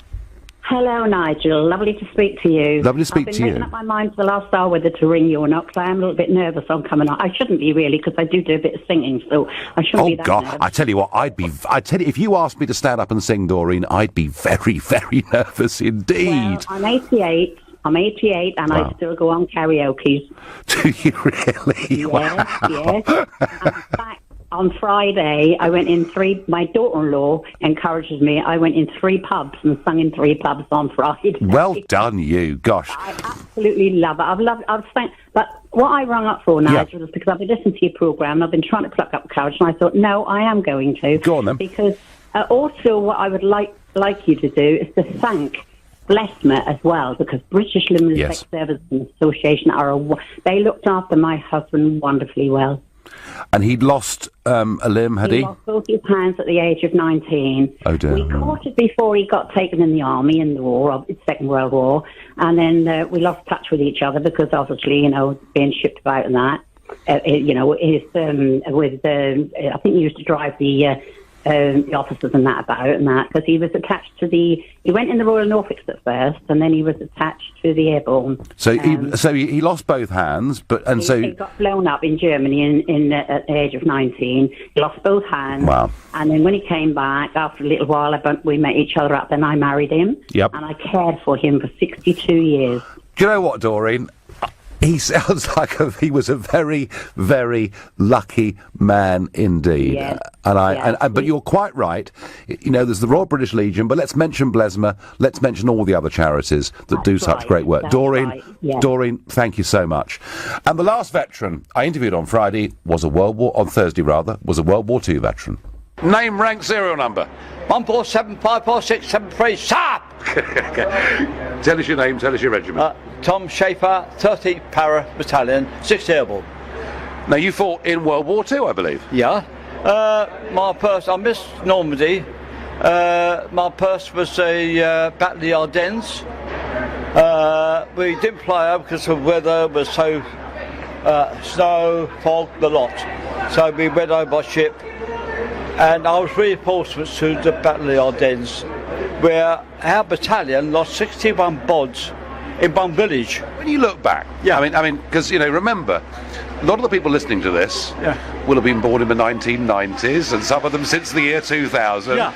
Speaker 2: Hello, Nigel. Lovely to speak to you.
Speaker 1: Lovely to speak to
Speaker 2: I've been
Speaker 1: you.
Speaker 2: making up my mind for the last hour whether to ring you or not, because I am a little bit nervous on coming on. I shouldn't be, really, because I do a bit of singing, so I shouldn't be that nervous.
Speaker 1: I tell you what, I tell you, if you asked me to stand up and sing, Doreen, I'd be very, very nervous indeed.
Speaker 2: Well, I'm 88. I'm 88, and
Speaker 1: Wow.
Speaker 2: I still go on karaoke.
Speaker 1: Do you really?
Speaker 2: Yes, yes. And in fact, on Friday, I went in my daughter-in-law encourages me. I went in 3 pubs and sung in 3 pubs on Friday.
Speaker 1: Well done, you. Gosh.
Speaker 2: I absolutely love it. I've sang, but what I rang up for, Nigel, is because I've been listening to your programme and I've been trying to pluck up courage, and I thought, no, I am going to.
Speaker 1: Go on, then.
Speaker 2: Because also what I would like you to do is to thank Blessmer as well, because British Luminatic Services Association they looked after my husband wonderfully well.
Speaker 1: And he'd lost a limb, had he?
Speaker 2: He lost both his hands at the age of 19.
Speaker 1: Oh, dear.
Speaker 2: We caught it before he got taken in the army in the war, Second World War, and then we lost touch with each other because obviously, being shipped about and that. I think he used to drive the officers and that about and that, because he was attached to he went in the Royal Norfolks at first, and then he was attached to the Airborne.
Speaker 1: So he lost both hands,
Speaker 2: he got blown up in Germany at the age of 19. He lost both hands.
Speaker 1: Wow.
Speaker 2: And then when he came back, after a little while, we met each other up, and I married him.
Speaker 1: Yep.
Speaker 2: And I cared for him for 62 years.
Speaker 1: Do you know what, Doreen? He sounds like he was a very, very lucky man indeed.
Speaker 2: Yes.
Speaker 1: But you're quite right. There's the Royal British Legion, but let's mention Blesma. Let's mention all the other charities that do such great work. Doreen, Doreen, thank you so much. And the last veteran I interviewed on Friday was a World War II veteran. Name, rank, serial number.
Speaker 3: 1475467 sharp.
Speaker 1: Tell us your name. Tell us your regiment.
Speaker 3: Tom Schaefer, 30th Para Battalion, 6th Airborne.
Speaker 1: Now, you fought in World War II, I believe.
Speaker 3: Yeah. I missed Normandy. My first was the Battle of the Ardennes. We didn't fly over because the weather was so snow, fog, the lot. So we went over by ship. And I was reinforcements to the Battle of the Ardennes, where our battalion lost 61 bods in one village.
Speaker 1: When you look back, I mean, because remember, a lot of the people listening to this will have been born in the 1990s, and some of them since the year 2000.
Speaker 3: Yeah.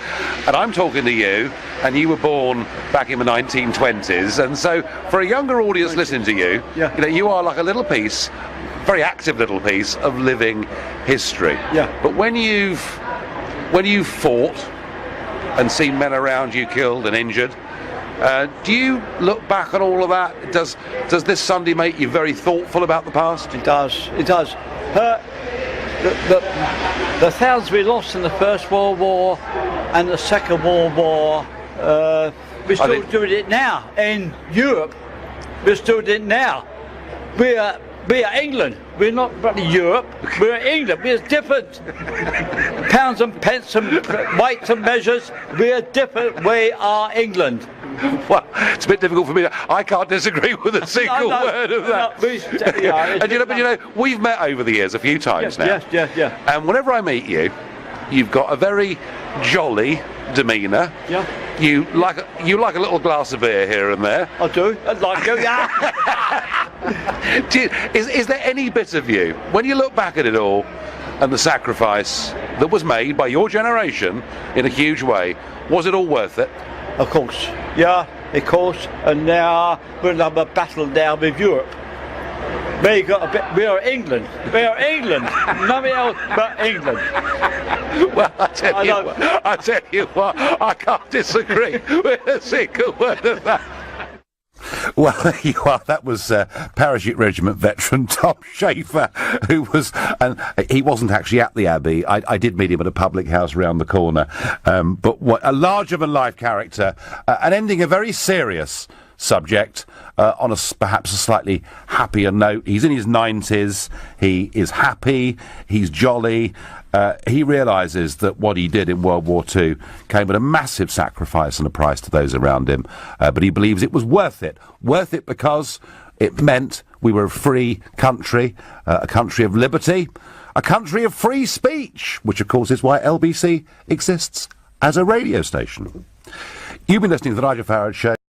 Speaker 1: And I'm talking to you, and you were born back in the 1920s, and so for a younger audience listening to you, you are like a little piece, very active little piece of living history.
Speaker 3: Yeah.
Speaker 1: But when you've fought and seen men around you killed and injured, do you look back on all of that? Does this Sunday make you very thoughtful about the past?
Speaker 3: It does. It does. The thousands we lost in the First World War and the Second World War, we're still doing it now. In Europe, we're still doing it now. We are England. We're not bloody Europe. We're England. We're different. Pounds and pence and weights and measures. We're different. We are England.
Speaker 1: Well, it's a bit difficult for me. I can't disagree with a single word of that. But we've met over the years a few times now.
Speaker 3: Yes.
Speaker 1: And whenever I meet you, you've got a very jolly, demeanour.
Speaker 3: Yeah.
Speaker 1: You like a little glass of beer here and there.
Speaker 3: I do. I like it. Yeah.
Speaker 1: Is there any bit of you, when you look back at it all, and the sacrifice that was made by your generation in a huge way, was it all worth it?
Speaker 3: Of course. Yeah, of course. And now we're in a battle now with Europe. We are England. We are England. Nothing else but England.
Speaker 1: Well, I tell you what, I can't disagree with a single word of that. Well, there you are. That was Parachute Regiment veteran Tom Schaefer, who was, and he wasn't actually at the Abbey. I did meet him at a public house round the corner. But what a larger-than-life character, and ending a very serious subject on perhaps a slightly happier note. He's in his 90s. He is happy. He's jolly. He realises that what he did in World War II came at a massive sacrifice and a price to those around him. But he believes it was worth it. Worth it because it meant we were a free country, a country of liberty, a country of free speech, which of course is why LBC exists as a radio station. You've been listening to the Nigel Farage Show.